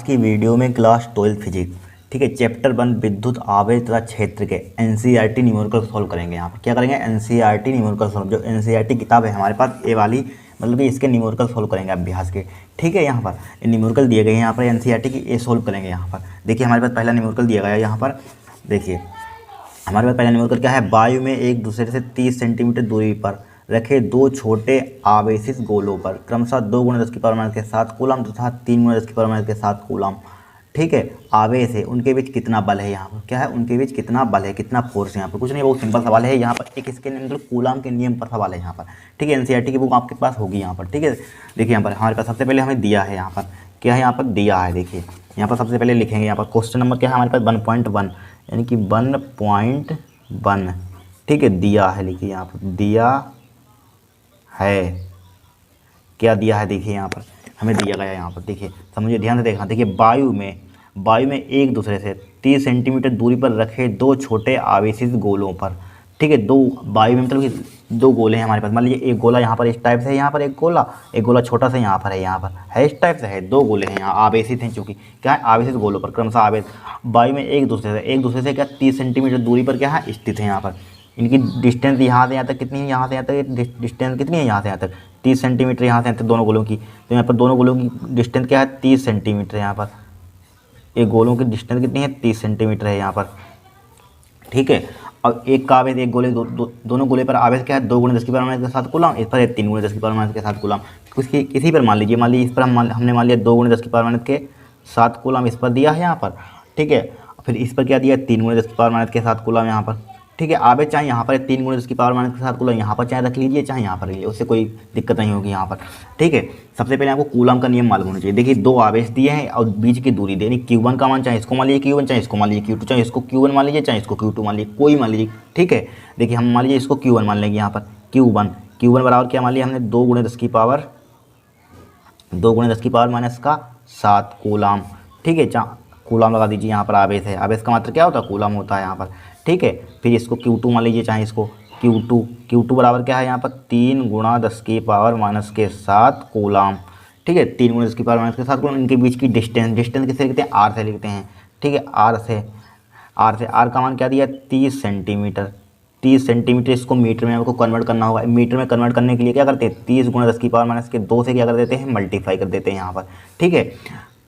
की वीडियो में class 12 physics, ठीक है, चैप्टर 1 विद्युत आवेश तथा क्षेत्र के एनसीईआरटी न्यूमेरिकल सॉल्व करेंगे। यहाँ पर क्या करेंगे? एनसीईआरटी न्यूमेरिकल सॉल्व, जो एनसीईआरटी किताब है हमारे पास ये वाली, मतलब कि इसके न्यूमेरिकल सॉल्व करेंगे अभ्यास के। ठीक है, यहाँ पर न्यूमेरिकल दिए गए हैं, यहाँ पर एनसीईआरटी की ये सॉल्व करेंगे। यहाँ पर देखिए हमारे पास पहला न्यूमेरिकल दिया गया है। यहाँ पर देखिए हमारे पास पहला न्यूमेरिकल क्या है? वायु में एक दूसरे से 30 सेंटीमीटर दूरी पर रखे दो छोटे आवेशित गोलों पर क्रमशः 2 × 10⁻³ के 7 कूलम तथा 3 × 10⁻³ के 7 कूलम, ठीक है, आवेश है, उनके बीच कितना बल है? यहाँ पर क्या है? उनके बीच कितना बल है, कितना फोर्स है? यहाँ पर कुछ नहीं, बहुत सिंपल सवाल है। यहाँ पर एक इसके मतलब कूलम के नियम पर सवाल है यहाँ पर। ठीक है, एनसीईआरटी की बुक आपके पास होगी यहाँ पर। ठीक है, देखिए यहाँ पर हमारे पास सबसे पहले हमें दिया है, यहाँ पर क्या है? यहाँ पर दिया है, देखिए यहाँ पर सबसे पहले लिखेंगे। यहाँ पर क्वेश्चन नंबर क्या है हमारे पास? 1.1, यानी कि 1.1, ठीक है, दिया है। लिखिए यहाँ पर दिया है, क्या दिया है? देखिए यहाँ पर हमें दिया गया है। यहाँ पर देखिए, समझिए, ध्यान से देखना। देखिए वायु में एक दूसरे से 30 सेंटीमीटर दूरी पर रखे दो छोटे आवेशित गोलों पर, ठीक है, दो वायु में मतलब कि दो गोले हैं हमारे पास। मान लीजिए एक गोला यहाँ पर इस टाइप से है, यहाँ पर एक गोला छोटा सा यहाँ पर है, यहाँ पर है इस टाइप से है, दो गोले हैं यहाँ आवेशित हैं, चूँकि क्या है? आवेशित गोलों पर क्रमशः आवेश वायु में एक दूसरे से क्या 30 सेंटीमीटर दूरी पर क्या है? स्थित है। यहाँ पर इनकी डिस्टेंस यहाँ से यहाँ तक कितनी है? यहाँ से यहाँ तक डिस्टेंस कितनी है? यहाँ से यहाँ तक 30 सेंटीमीटर, यहाँ से यहाँ तक दोनों गोलों की। तो यहाँ पर दोनों गोलों की डिस्टेंस क्या है? 30 सेंटीमीटर। यहाँ पर एक गोलों की डिस्टेंस कितनी है? 30 सेंटीमीटर है यहाँ पर। ठीक है, अब एक का आवेश, एक गोले दोनों गोले पर आवेश क्या है? 2 × 10⁻³ के 7 कूलम, इस पर है 3 × 10⁻³ के 7 कूलम। किसी पर मान लीजिए इस पर हमने मान लिया 2 × 10⁻³ के 7 कूलम इस पर दिया है यहाँ पर। ठीक है, फिर इस पर क्या दिया? 3 × 10⁻³ के 7 कूलम यहाँ पर। ठीक है, आवेश चाहे यहाँ पर 3 × 10⁻³ के 7 कूलम यहाँ पर चाहे रख लीजिए, चाहे यहाँ पर रख लीजिए, उससे कोई दिक्कत नहीं होगी यहाँ पर। ठीक है, सबसे पहले आपको कूलम का नियम मालूम होना चाहिए। देखिए दो आवेश दिए हैं और बीच की दूरी देनी, Q1 का मान चाहे इसको मान लीजिए Q1, चाहे इसको मान लीजिए Q2, चाहे इसको Q1 मान लीजिए, चाहे इसको Q2 मान लीजिए, कोई मान लीजिए। ठीक है, देखिए हम मान लीजिए इसको Q1 मान लेंगे। यहाँ पर Q1 बराबर क्या मान लिया हमने? 2 × 10⁻⁻⁷ कूलम। ठीक है, कूलम लगा दीजिए। यहाँ पर आवेश है, आवेश का मात्रा क्या होता है? कूलम होता है यहाँ पर। ठीक है, फिर इसको Q2 मान लीजिए, चाहे इसको Q2 बराबर क्या है? यहाँ पर 3 × 10⁻⁻⁷ कूलम। ठीक है, 3 × 10⁻⁻⁷ कूलम। इनके बीच की डिस्टेंस किससे लिखते हैं? R से लिखते हैं। ठीक है, R का मान क्या दिया? 30 सेंटीमीटर। 30 सेंटीमीटर इसको मीटर में आपको कन्वर्ट करना होगा। मीटर में कन्वर्ट करने के लिए क्या करते हैं? 30 × 10⁻⁻² से क्या कर देते हैं? मल्टीप्लाई कर देते हैं यहाँ पर। ठीक है,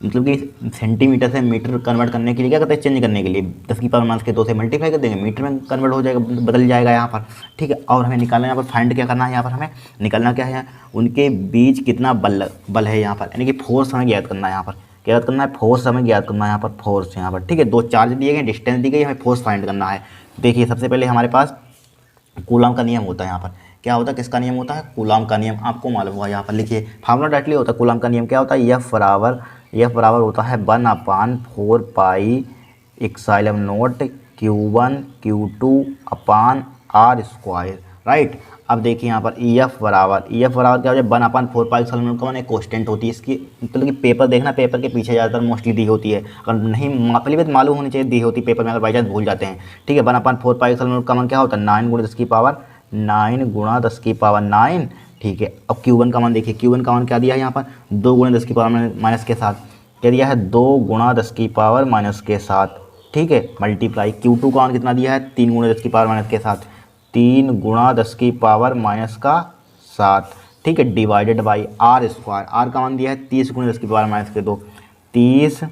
मतलब कि सेंटीमीटर से मीटर कन्वर्ट करने के लिए क्या करते हैं? चेंज करने के लिए 10⁻² से मल्टीप्लाई कर देंगे, मीटर में कन्वर्ट हो जाएगा, बदल जाएगा यहाँ पर। ठीक है, और हमें निकालना यहाँ पर फाइंड क्या करना है? यहाँ पर हमें निकालना क्या है? उनके बीच कितना बल है यहाँ पर, यानी कि फोर्स हमें ज्ञात करना है। यहाँ पर क्या याद करना है? फोर्स हमें ज्ञात करना है यहाँ पर, फोर्स यहाँ पर। ठीक है, दो चार्ज दिए गए, डिस्टेंस दी गई, हमें फोर्स फाइंड करना है। देखिए सबसे पहले हमारे पास कूलम का नियम होता है। यहाँ पर क्या होता है? किसका नियम होता है? कूलम का नियम। आपको मालूम होगा, यहाँ पर लिखिए फार्मूला डायरेक्टली होता है। कूलम का नियम क्या होता है? F बराबर होता है 1/4 पाई ε0 Q1 Q2 अपान R², राइट। अब देखिए यहाँ पर F बराबर क्या हो जाए? 1/4 पाई ε0 का मान एक कॉन्स्टेंट होती है इसकी, मतलब कि पेपर देखना, पेपर के पीछे ज़्यादातर मोस्टली दी होती है। अगर नहीं पहली बात मालूम होनी चाहिए, दी होती पेपर में, अगर बाई चांस भूल जाते हैं। ठीक है, 1/4 पाई ε0 का मान क्या होता है? 9 × 10⁻⁹। ठीक है, अब Q1 का मान देखिए, Q1 का मान क्या दिया है यहाँ पर? 2 × 10⁻⁻⁷ क्या दिया है? 2 × 10⁻⁷। ठीक है, मल्टीप्लाई Q2 का मान कितना दिया है? 3 × 10⁻⁷, 3 × 10⁻⁷। ठीक है, डिवाइडेड बाई R²। R का मान दिया है 30 × 10⁻⁻², 30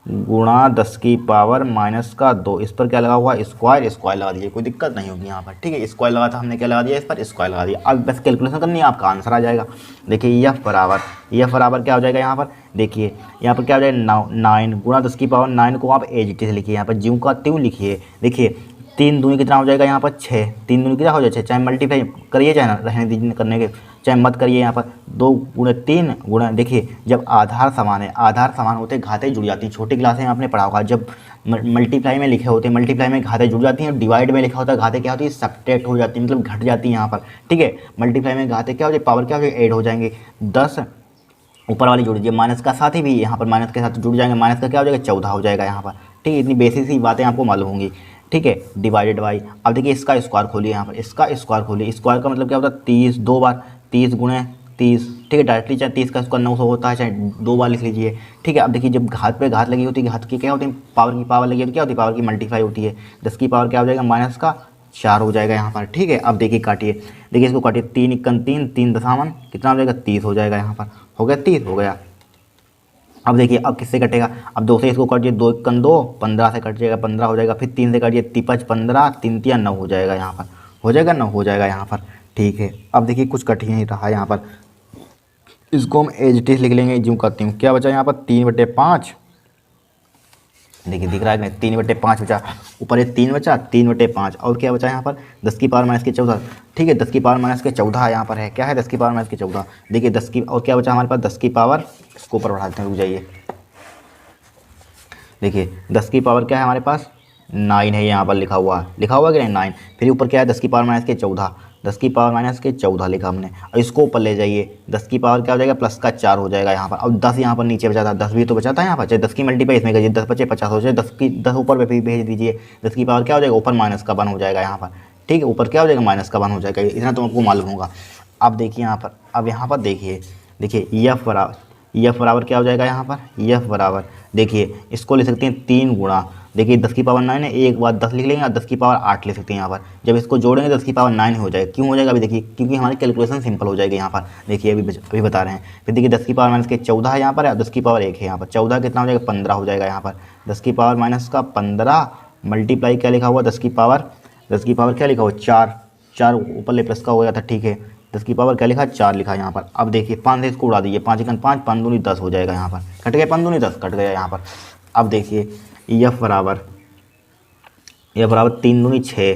× 10⁻⁻²। इस पर क्या लगा हुआ? स्क्वायर लगा दीजिए, कोई दिक्कत नहीं होगी यहाँ पर। ठीक है, स्क्वायर लगा था हमने, क्या लगा दिया? इस पर स्क्वायर लगा दिया। अब बस कैलकुलेशन करनी है, आपका आंसर आ जाएगा। देखिए F बराबर क्या हो जाएगा यहाँ पर? देखिए यहाँ पर क्या हो जाएगा? 9 × 10⁹ को आप एज से लिखिए, यहाँ पर ज्यों का त्यों लिखिए। देखिए 3 दूनी कितना हो जाएगा? यहाँ पर 6, 3 दूनी कितना हो जाए? 6, चाहे मल्टीप्लाई करिए चाहे ना रहने दीजिए करने के, चाहे मत करिए। यहाँ पर 2 × 3 गुणा, देखिए जब आधार समान होते घातें जुड़ जाती हैं। छोटी क्लास में आपने पढ़ा होगा, जब मल्टीप्लाई में लिखे होते हैं, मल्टीप्लाई में घातें जुड़ जाती हैं, डिवाइड में लिखा होता है घातें क्या होती है? सब्ट्रैक्ट हो जाती है, मतलब घट जाती है यहाँ पर। ठीक है, मल्टीप्लाई में घातें क्या हो जाए? पावर क्या हो जाए? ऐड हो जाएंगे। 10 ऊपर वाली जुड़ दीजिए, माइनस का साथ ही भी यहाँ पर माइनस के साथ जुड़ जाएंगे, माइनस का क्या हो जाएगा? 14 हो जाएगा यहाँ पर। ठीक है, इतनी बेसिक सी बातें आपको मालूम होंगी। ठीक है, डिवाइडेड बाई, अब देखिए इसका स्क्वायर खोलिए, यहाँ पर इसका स्क्वायर खोलिए। स्क्वायर का मतलब क्या होता है? 30 2 बार, 30 × 30, ठीक है। डायरेक्टली चाहे 30 का स्क्वायर 900 होता है, चाहे 2 बार लिख लीजिए, ठीक है। अब देखिए जब घात पे घात लगी होती है, घात की क्या होती है, पावर की पावर लगी होती है, क्या होती है, पावर की मल्टीप्लाई होती है। 10 की पावर क्या हो जाएगा, माइनस का 4 हो जाएगा यहाँ पर, ठीक है। अब देखिए काटिए, देखिए इसको काटिए, 3 इक्कन 3, 3 दशामन कितना हो जाएगा, 30 हो जाएगा यहाँ पर, हो गया 30 हो गया। अब देखिए अब किससे कटेगा, अब 2 से इसको काटिए, 2 इक्कन 2, 15 से कट जाएगा, 15 हो जाएगा। फिर 3 से काटिए, 3 15, 3 तिया 9 हो जाएगा यहाँ पर, हो जाएगा 9 हो जाएगा यहाँ पर, ठीक है। अब देखिए कुछ कट ही नहीं रहा यहाँ पर, इसको हम एज इट इज लिख लेंगे, जो करती हूँ। क्या बचा यहाँ पर, 3/5, देखिए दिख रहा है कि नहीं, 3/5 बचा, ऊपर ये 3 बचा, 3/5, और क्या बचा यहाँ पर, 10 की पावर माइनस के 14, ठीक है। 10 की पावर माइनस के 14 यहाँ पर है, क्या है, 10 की पावर माइनस के 14। देखिए 10 की, और क्या बचा हमारे पास, 10 की पावर, इसको ऊपर बढ़ाते हैं, रुक जाइए। देखिए 10 की पावर क्या है हमारे पास, 9 है, यहाँ पर लिखा हुआ कि नहीं 9। फिर ऊपर क्या है, 10 की पावर माइनस के 14, 10 की पावर माइनस के 14 लिखा हमने, और इसको ऊपर ले जाइए, 10 की पावर क्या हो जाएगा, प्लस का 4 हो जाएगा यहाँ पर। अब 10 यहाँ पर नीचे बचा था, 10 भी तो बचा था यहाँ पर, चाहे 10 की मल्टीप्लाई इसमें करिए, 10 बचे 50 हो जाए, 10 ऊपर पे भेज दीजिए। 10 की पावर क्या हो जाएगा, ऊपर माइनस का 1 हो जाएगा यहाँ पर, ठीक है। ऊपर क्या हो जाएगा, माइनस का 1 हो जाएगा, इतना तो आपको मालूम होगा। अब देखिए यहाँ पर, अब यहाँ पर देखिए, एफ बराबर क्या हो जाएगा यहाँ पर, एफ बराबर, देखिए इसको ले सकते हैं 3 गुणा, देखिए 10 की पावर 9 है, एक बार 10 लिख लेंगे और 10 की पावर 8 ले सकते हैं यहाँ पर। जब इसको जोड़ेंगे 10 की पावर 9 हो जाएगा, क्यों हो जाएगा, अभी देखिए क्योंकि हमारी कैलकुलेशन सिंपल हो जाएगी यहाँ पर, देखिए अभी बता रहे हैं। फिर देखिए 10 की पावर माइनस के 14 है यहाँ पर, 10 की पावर 1 है यहाँ पर, 14 कितना हो जाएगा, 15 हो जाएगा यहाँ पर। 10 की पावर माइनस का 15 मल्टीप्लाई क्या लिखा हुआ, 10 की पावर क्या लिखा हुआ, 4 ऊपर ले प्लस का हो गया था, ठीक है। 10 की पावर क्या लिखा, 4 लिखा यहाँ पर। अब देखिए 5 से इसको उड़ा दीजिए, 5 इक्कन 5, 5 दूनी 10 हो जाएगा यहाँ पर, कट गया 5 दूनी 10, कट गया यहाँ पर। अब देखिए एफ बराबर 3 दूनी 6,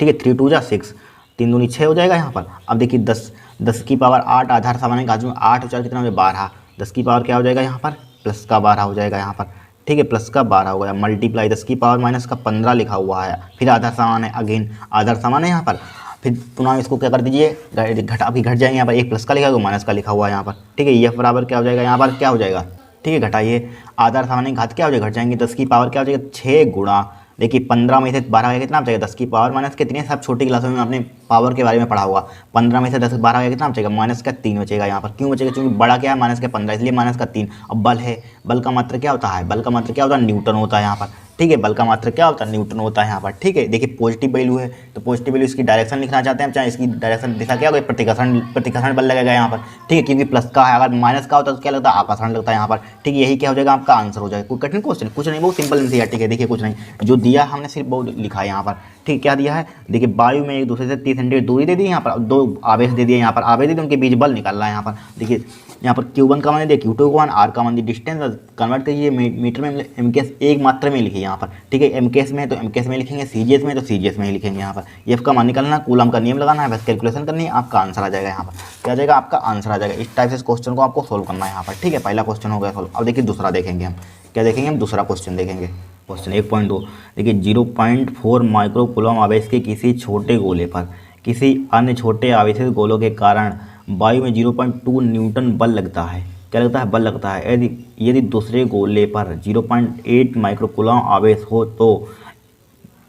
ठीक है, 3 2 जा 6, 3 दूनी 6 हो जाएगा यहाँ पर। अब देखिए 10 की पावर 8, आधार सामान्य घात में 8 और 4 कितना हो जाएगा, 12, 10 की पावर क्या हो जाएगा यहाँ पर, प्लस का 12 हो जाएगा यहाँ पर, ठीक है, प्लस का 12 हो गया। मल्टीप्लाई 10 की पावर माइनस का 15 लिखा हुआ है, फिर आधार समान है, अगेन आधार समान है यहाँ पर। फिर पुनः इसको क्या कर दीजिए, घट जाएंगे यहाँ पर, एक प्लस का लिखा हुआ, माइनस का लिखा हुआ है यहाँ पर, ठीक है। एफ बराबर क्या हो जाएगा यहाँ पर, क्या हो जाएगा, ठीक है, घटाइए, आधार सामान्य घात क्या हो जाएगा, घट जाएंगे, 10 की पावर क्या हो जाएगा, 6 गुणा, देखिए 15 में से 12 गया कितना बचेगा, 10 की पावर माइनस कितने, सब छोटी क्लासों में आपने पावर के बारे में पढ़ा होगा। 15 में से 10 12 गया कितना बचेगा, माइनस का 3 बचेगा यहाँ पर, क्यों बचेगा, क्योंकि बड़ा क्या है, माइनस का 15, इसलिए माइनस का 3। अब बल है, बल का मात्रा क्या होता है, बल का मात्रा क्या होता है, न्यूटन होता है यहाँ पर, ठीक है। बल का मात्रा क्या होता है, न्यूटन होता है यहाँ पर, ठीक है। देखिए पॉजिटिव वैल्यू है तो पॉजिटिव वैल्यू इसकी डायरेक्शन लिखना चाहते हैं, चाहे इसकी डायरेक्शन दिशा क्या होगी, प्रतिकर्षण बल लगेगा यहाँ पर, ठीक है। क्योंकि प्लस का है, अगर माइनस का होता है तो क्या लगता है, आकर्षण लगता है यहाँ पर, ठीक है। यही क्या हो जाएगा, आपका आंसर हो जाएगा। कोई कठिन क्वेश्चन कुछ नहीं, बहुत सिंपल है, ठीक है। देखिए कुछ नहीं, जो दिया हमने सिर्फ बहुत लिखा है यहाँ पर, ठीक, क्या दिया है, देखिए वायु में एक दूसरे से 30 सेंटीमीटर दूरी दे दी यहाँ पर, 2 आवेश दे दिए यहाँ पर, आवेश दे दिए, उनके बीच बल निकल रहा है यहाँ पर। देखिए यहाँ पर Q1 का मान दिया, Q2 का मान, R का मान दिया, डिस्टेंस कन्वर्ट करिए मीटर में, एमकेएस एक मात्रा में लिखिए यहाँ पर, ठीक है। एमकेएस में तो एमकेएस में लिखेंगे, सीजीएस में तो सीजीएस में ही लिखेंगे यहाँ पर। एफ का मान निकालना, कूलम का नियम लगाना है, बस कैलकुलेशन करनी है, आपका आंसर आ जाएगा यहाँ पर, क्या आ जाएगा, आपका आंसर आ जाएगा। इस टाइप से इस क्वेश्चन को आपको सोल्व करना है यहाँ पर, ठीक है। पहला क्वेश्चन हो गया सोल्व। अब देखिए दूसरा देखेंगे हम, क्या देखेंगे हम, दूसरा क्वेश्चन देखेंगे। क्वेश्चन 1.2 देखिए 0.4 माइक्रो कूलम आवेश के किसी छोटे गोले पर किसी अन्य छोटे आवेशित गोलों के कारण वायु में 0.2 न्यूटन बल लगता है। क्या लगता है, बल लगता है। यदि दूसरे गोले पर 0.8 माइक्रो कूलम आवेश हो तो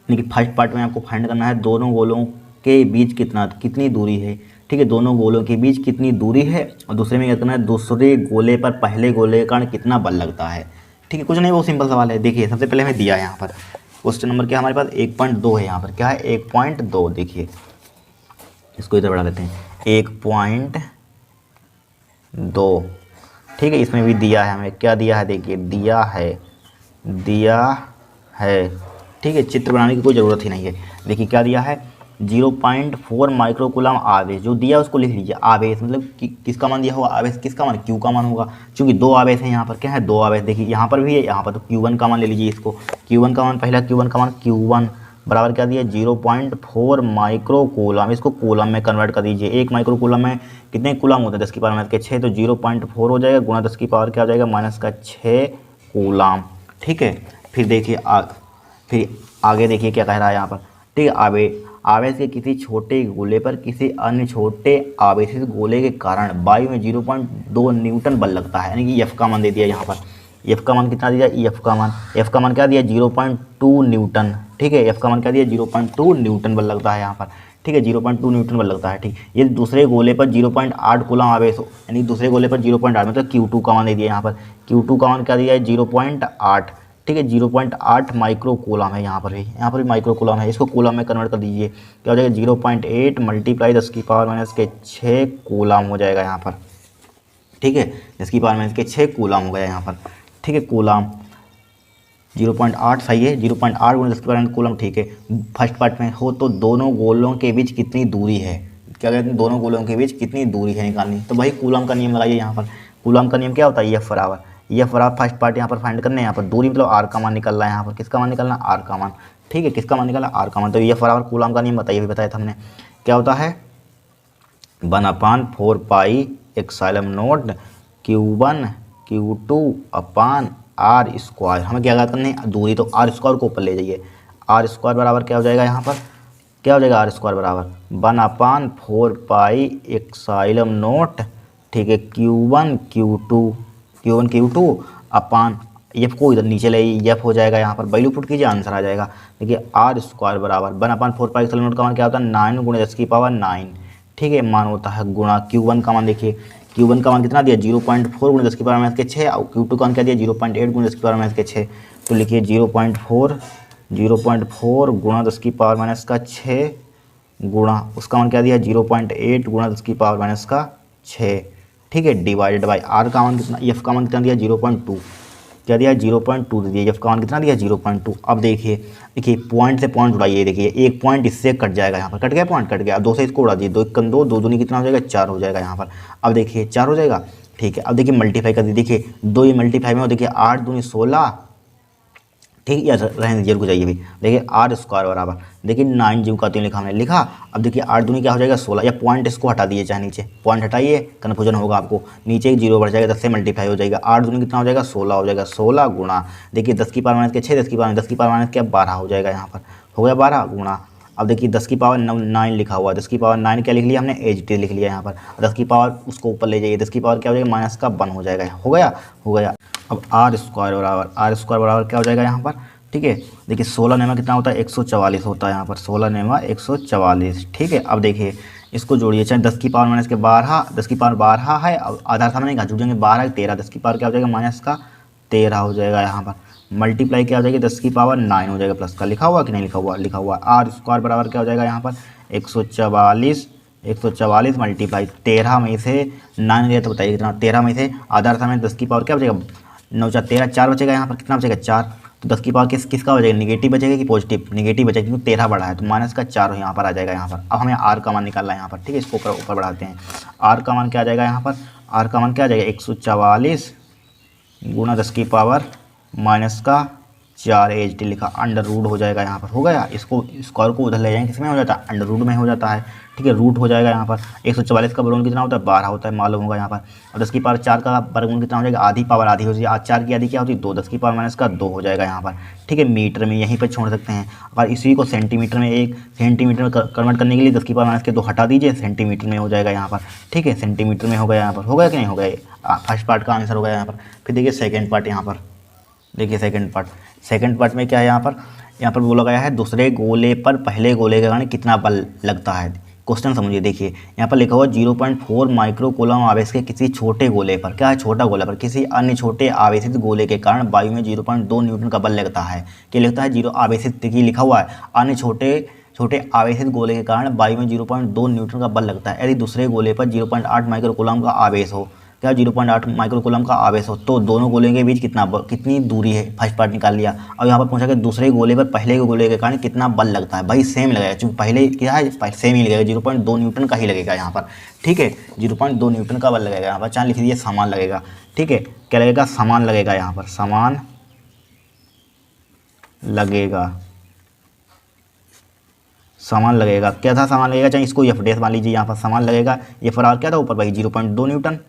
फर्स्ट पार्ट में आपको फाइंड करना है दोनों गोलों के बीच कितनी दूरी है, ठीक है। दोनों गोलों के बीच कितनी दूरी है, और दूसरे में क्या करना है, दूसरे गोले पर पहले गोले के कारण कितना बल लगता है, ठीक है। कुछ नहीं, बहुत सिंपल सवाल है। देखिए सबसे पहले हमें दिया है यहाँ पर क्वेश्चन नंबर क्या हमारे पास 1.2 है, यहाँ पर क्या है 1.2, देखिए इसको इधर बढ़ा देते हैं 1.2, ठीक है। इसमें भी दिया है हमें, क्या दिया है, देखिए दिया है, ठीक है। चित्र बनाने की कोई ज़रूरत ही नहीं है। देखिए क्या दिया है, 0.4 माइक्रो कूलम आवेश, जो दिया उसको लिख लीजिए। आवेश मतलब किसका मान दिया होगा, आवेश किसका मान, क्यू का मान होगा, क्योंकि 2 आवेश हैं यहाँ पर, क्या है 2 आवेश। देखिए यहाँ पर भी है, यहाँ पर तो Q1 का मान ले लीजिए इसको, Q1 का मान, पहला Q1 का मान, Q1 बराबर क्या दिया 0.4 माइक्रो कूलम, इसको कूलम में कन्वर्ट कर दीजिए। 1 माइक्रो कूलम में कितने कूलम होते हैं, 10 की पावर माइनस के 6, तो 0.4 हो जाएगा गुणा 10 की पावर क्या हो जाएगा, माइनस का 6 कूलम, ठीक है। फिर देखिए फिर आगे देखिए क्या कह रहा है यहाँ पर, ठीक है। आवेश के किसी छोटे गोले पर किसी अन्य छोटे आवेशित गोले के कारण वायु में 0.2 न्यूटन बल लगता है, यानी कि एफ का मान दे दिया यहाँ पर। एफ का मान कितना दिया, एफ का मान क्या दिया 0.2 न्यूटन, ठीक है। एफ का मान क्या दिया 0.2 न्यूटन बल लगता है यहाँ पर, ठीक है, 0.2 न्यूटन बल लगता है। ठीक, ये दूसरे गोले पर 0.8 कूलम आवेश हो, यानी दूसरे गोले पर 0.8 मतलब Q2 का मान दे दिया यहाँ पर। Q2 का मान क्या दिया है 0.8, ठीक है, 0.8 माइक्रो कूलम है यहाँ पर भी माइक्रो कूलम है। इसको कूलम में कन्वर्ट कर दीजिए, क्या हो जाएगा 0.8 मल्टीप्लाई 10⁻⁻⁶ कूलम हो जाएगा यहाँ पर। ठीक है, 10⁻⁻⁶ कूलम हो गया यहाँ पर। ठीक है, कूलम 0.8 सही है, 0.8 गुणा 10⁻⁻⁰ कूलम। ठीक है, फर्स्ट पार्ट में हो तो दोनों गोलों के बीच कितनी दूरी है, क्या कहते हैं दोनों गोलों के बीच कितनी दूरी है निकालनी। तो भाई कूलम का नियम लगाइए यहाँ पर। कूलम का नियम क्या होता है, एफ बराबर फर्स्ट पार्ट यहाँ पर फाइंड करने, यहाँ पर दूरी मतलब आर का मान निकल रहा है यहाँ पर। किसका मान निकलना, आर का मान। ठीक है, किसका मान निकलना, आर का मान। तो एफ बराबर कूलम का नियम बताइए, बताया था हमने, क्या होता है 1/4 पाई ε0 Q1 Q2 upon are square. हमें क्या याद करनी है, दूरी, तो आर स्क्वायर को ऊपर ले जाइए। आर स्क्वायर बराबर क्या हो जाएगा यहाँ पर, क्या हो जाएगा आर स्क्वायर बराबर 1/4 पाई ε0, ठीक है, Q1 Q2 अपान एफ को इधर नीचे ले, एफ हो जाएगा यहाँ पर, वैल्यू पुट कीजिए आंसर आ जाएगा। देखिए आर स्क्वायर बराबर 1/4 पाई ε0 का मान क्या होता है 9 × 10⁻9। ठीक है, मान होता है गुणा Q1 का मान। देखिए Q1 का मान कितना दिया 0.4 × 10⁻⁻⁶ और Q2 का मान क्या दिया 0.8 × 10⁻⁻⁶। तो लिखिए 0.4 गुणा 10⁻⁻⁶ गुणा उसका मान क्या दिया 0.8 गुणा 10⁻⁻⁶। ठीक है, डिवाइडेड बाई आर का मान कितना, एफ का मान कितना दिया 0.2, क्या दिया 0.2 दे दिया, एफ का मान कितना दिया 0.2। अब देखिए पॉइंट से पॉइंट उड़ाइए, देखिए एक पॉइंट इससे कट जाएगा यहाँ पर, कट गया पॉइंट, कट गया। अब 2 से इसको उड़ा दिए, 2 1 2, 2 दूनी कितना हो जाएगा 4 हो जाएगा यहाँ पर। अब देखिए 4 हो जाएगा। ठीक है, अब देखिए मल्टीप्लाई कर दीजिए, देखिए 2 ये मल्टीप्लाई में हो, देखिए 8 दूनी 16। ठीक है, रहने दीजिए, रुक जाइए भी। देखिए आर स्क्वायर बराबर, देखिए 9 जीव का 3 लिखा हमने, लिखा। अब देखिए 8 दूनी क्या हो जाएगा 16, या पॉइंट इसको हटा दीजिए, चाहे नीचे पॉइंट हटाइए, कन्फ्यूजन होगा आपको, नीचे एक 0 बढ़ जाएगा, 10 से मल्टीप्लाई हो जाएगा। 8 दूनी कितना हो जाएगा 16 हो जाएगा, 16 गुणा देखिए 10⁻⁻⁶ 10⁻⁻⁰ 12 हो जाएगा यहाँ पर, हो गया 12 गुणा। अब देखिए 10⁻9 लिखा हुआ है, 10⁻9 क्या लिख लिया हमने एच लिख लिया यहाँ पर, 10 की पावर उसको ऊपर ले जाइए, 10 की पावर क्या हो जाएगा माइनस का 1 हो जाएगा, हो गया। अब आर स्क्वायर बराबर क्या हो जाएगा यहाँ पर। ठीक है, देखिए 16 नेमा कितना होता है 144 होता है यहाँ पर, 16 नेमा 144। ठीक है, अब देखिए इसको जोड़िए, चाहे 10 की पावर माइनस के 12, 10 की पावर 12 है, अब आधार सामने का जुड़ेंगे 12 13, 10 की पावर क्या हो जाएगा माइनस का 13 हो जाएगा यहाँ पर, मल्टीप्लाई क्या हो जाएगी 10 की पावर 9 हो जाएगा, प्लस का लिखा हुआ कि नहीं लिखा हुआ। आर स्क्वायर बराबर क्या हो जाएगा यहाँ पर 144 मल्टीप्लाई 13 में से 9 गया तो बताइए कितना, 13 में से आधार सामने 10 की पावर क्या बचेगा 9 4 13, 4 बचेगा यहाँ पर, कितना बचेगा 4। तो 10 की पावर किसका बचेगा, निगेटिव बचेगा कि पॉजिटिव, निगेटिव बचेगा क्योंकि 13 बढ़ा है, तो माइनस का 4 यहाँ पर आ जाएगा यहाँ पर। अब हमें आर का मान निकालना है यहाँ पर। ठीक है, इसको ऊपर बढ़ाते हैं, आर का मान क्या आ जाएगा यहाँ पर, आर का मान क्या आ जाएगा 144 गुणा 10 की पावर माइनस का 4 एच लिखा, अंडर रूट हो जाएगा यहाँ पर, हो गया। इसको स्क्वायर को उधर ले जाएंगे, किस में हो जाता है अंडर रूट में हो जाता है। ठीक है, रूट हो जाएगा यहाँ पर। 144 का वर्गमूल कितना होता है 12 होता है, मालूम होगा यहाँ पर। और 10 की पावर 4 का वर्गमूल कितना हो जाएगा, आधी पावर आधी हो जाएगी, 4 की आधी क्या होती है 2, 10 की पावर माइनस का 2 हो जाएगा यहाँ पर। ठीक है, मीटर में यहीं पर छोड़ सकते हैं, और इसी को सेंटीमीटर में, एक सेंटीमीटर में कन्वर्ट करने के लिए 10 की पावर माइनस के 2 हटा दीजिए, सेंटीमीटर में हो जाएगा यहाँ पर। ठीक है, सेंटीमीटर में हो गया यहाँ पर, हो गया कि नहीं हो गया, फर्स्ट पार्ट का आंसर हो गया यहाँ पर। फिर देखिए सेकेंड पार्ट यहाँ पर, देखिए सेकंड पार्ट में क्या है यहाँ पर बोला गया है दूसरे गोले पर पहले गोले के कारण कितना बल लगता है। क्वेश्चन समझिए, देखिए यहाँ पर लिखा हुआ 0.4 माइक्रो कूलम आवेश के किसी छोटे गोले पर, क्या है छोटा गोला पर, किसी अन्य छोटे आवेशित गोले के कारण वायु में 0.2 न्यूटन का बल लगता है। क्या लगता है 0 आवेशित, देखिए लिखा हुआ है अन्य छोटे आवेशित गोले के कारण वायु में 0.2 न्यूटन का बल लगता है। यदि दूसरे गोले पर 0.8 माइक्रो कूलम का आवेश हो, क्या 0.8 माइक्रो कूलम का आवेश हो, तो दोनों गोले के बीच कितनी दूरी है, फर्स्ट पार्ट निकाल लिया। और यहाँ पर पूछा कि दूसरे गोले पर पहले के गोले के कारण कितना बल लगता है, भाई सेम लगेगा, क्योंकि पहले क्या है सेम ही लगेगा, 0.2 न्यूटन का ही लगेगा यहाँ पर। ठीक है, 0.2 न्यूटन का बल लगेगा यहाँ पर, चाहे लिख दीजिए समान लगेगा। ठीक है, क्या लगेगा समान लगेगा यहाँ पर, समान लगेगा, क्या था समान लगेगा, चाहे इसको एफ डेस मान लीजिए यहाँ पर, समान लगेगा, ये फरार क्या था ऊपर भाई 0.2 न्यूटन।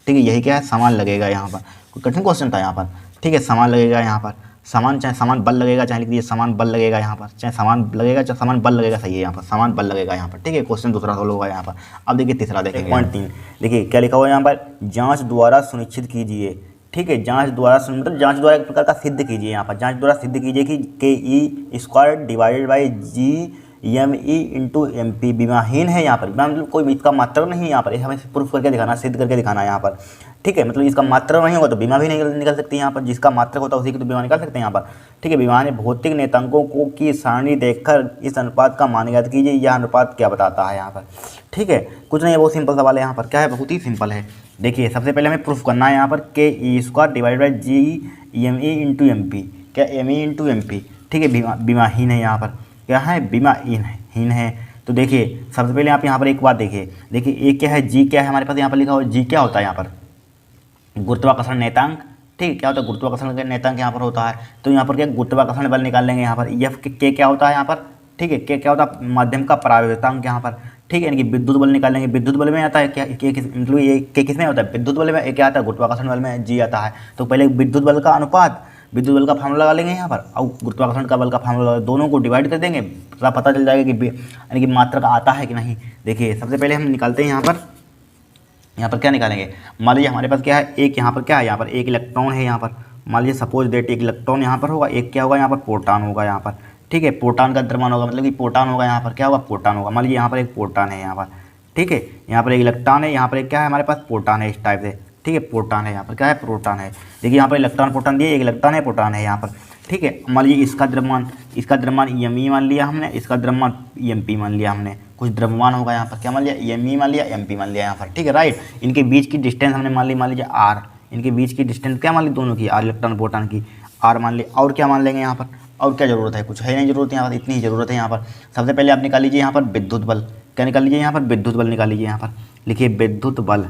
ठीक है, यही क्या है समान लगेगा यहाँ पर, कोई कठिन क्वेश्चन था यहाँ पर। ठीक है, समान लगेगा यहाँ पर, समान चाहे समान बल लगेगा, चाहे लिख दीजिए समान बल लगेगा यहाँ पर, चाहे समान लगेगा चाहे समान बल लगेगा, सही है यहाँ पर समान बल लगेगा यहाँ पर। ठीक है, क्वेश्चन दूसरा सोल्व होगा यहाँ पर। अब देखिए तीसरा देखिए 1.3, देखिए क्या लिखा हुआ है यहाँ पर, जाँच द्वारा सुनिश्चित कीजिए। ठीक है, जाँच द्वारा मतलब जाँच द्वारा एक प्रकार का सिद्ध कीजिए, यहाँ पर जाँच द्वारा सिद्ध कीजिए कि k e square divided by G m e into m p विमाहीन है यहाँ पर, मतलब कोई इसका मात्रक नहीं है यहाँ पर, हमें प्रूफ करके दिखाना, सिद्ध करके दिखाना है यहाँ पर, ठीक है। मतलब इसका मात्रक नहीं होगा तो बीमा भी नहीं निकल सकती यहाँ पर, जिसका मात्रक होता है उसी की तो बीमा निकाल सकते हैं यहाँ पर, ठीक है। बीमा ने भौतिक नेतांकों को की सारणी देखकर इस अनुपात का मान ज्ञात कीजिए, यह अनुपात क्या बताता है यहाँ पर, ठीक है। कुछ नहीं है, बहुत सिंपल सवाल है यहाँ पर, क्या है, बहुत ही सिंपल है। देखिए सबसे पहले हमें प्रूफ करना है यहाँ पर k e square divide by G m e into m p, क्या m e into m p, ठीक है। बीमाहीन है यहाँ पर, क्या है, बीमाहीन है। तो देखिए सबसे पहले आप यहाँ पर एक बात देखिए ए क्या है, जी क्या है, हमारे पास यहाँ पर लिखा हुआ जी क्या होता है यहाँ पर, गुरुत्वाकर्षण नेतांक, ठीक है। क्या होता है, गुरुत्वाकर्षण का नेतांक यहाँ पर होता है। तो यहाँ पर क्या गुरुत्वाकर्षण बल निकाल लेंगे यहाँ पर, एफ के क्या होता है यहाँ पर, ठीक है। के क्या होता है, माध्यम का परावर्तनांक यहाँ पर, ठीक है। यानी कि विद्युत बल निकालेंगे, विद्युत बल में आता है क्या, के किस मतलब ये के किस में होता है, विद्युत बल में क्या आता है, गुरुत्वाकर्षण बल में जी आता है। तो पहले विद्युत बल का अनुपात, विद्युत बल का फार्मूला लगा लेंगे यहाँ पर, और गुरुत्वाकर्षण का बल का फार्मूला, दोनों को डिवाइड कर देंगे, पता चल जाएगा कि यानी कि मात्रक आता है कि नहीं। देखिए सबसे पहले हम निकालते हैं यहाँ पर क्या निकालेंगे, मान लीजिए हमारे पास क्या है, एक यहाँ पर क्या है, यहाँ पर एक इलेक्ट्रॉन है यहाँ पर, मान लीजिए सपोज डेट एक इलेक्ट्रॉन यहाँ पर होगा, एक क्या होगा यहाँ पर, प्रोटॉन होगा यहाँ पर, ठीक है। प्रोटॉन का द्रव्यमान होगा, मतलब कि प्रोटॉन होगा यहाँ पर, क्या होगा, प्रोटॉन होगा। मान लीजिए यहाँ पर एक प्रोटॉन है यहाँ पर, ठीक है। यहाँ पर एक इलेक्ट्रॉन है, यहाँ पर एक क्या है हमारे पास, प्रोटॉन है इस टाइप से, ठीक है। प्रोटॉन है यहाँ पर, क्या है, प्रोटॉन है। देखिए यहाँ पर इलेक्ट्रॉन प्रोटॉन दिए, एक इलेक्ट्रॉन है, प्रोटॉन है यहाँ पर, ठीक है। मान लीजिए इसका द्रव्यमान एम ई मान लिया हमने, इसका द्रव्यमान एम पी मान लिया हमने, कुछ द्रव्यमान होगा यहाँ पर, क्या मान लिया, एम ई मान लिया, एम पी मान लिया यहाँ पर, ठीक है, राइट। इनके बीच की डिस्टेंस हमने मान लीजिए आर, इनके बीच की डिस्टेंस क्या मान ली, दोनों की, आर इलेक्ट्रॉन प्रोटॉन की आर मान ली। और क्या मान लेंगे यहाँ पर, और क्या जरूरत है, कुछ है नहीं जरूरत यहाँ पर, इतनी ही जरूरत है यहाँ पर। सबसे पहले आप निकाल लीजिए यहाँ पर विद्युत बल, क्या निकाल लीजिए यहाँ पर, विद्युत बल निकाल लीजिए यहाँ पर, लिखिए विद्युत बल,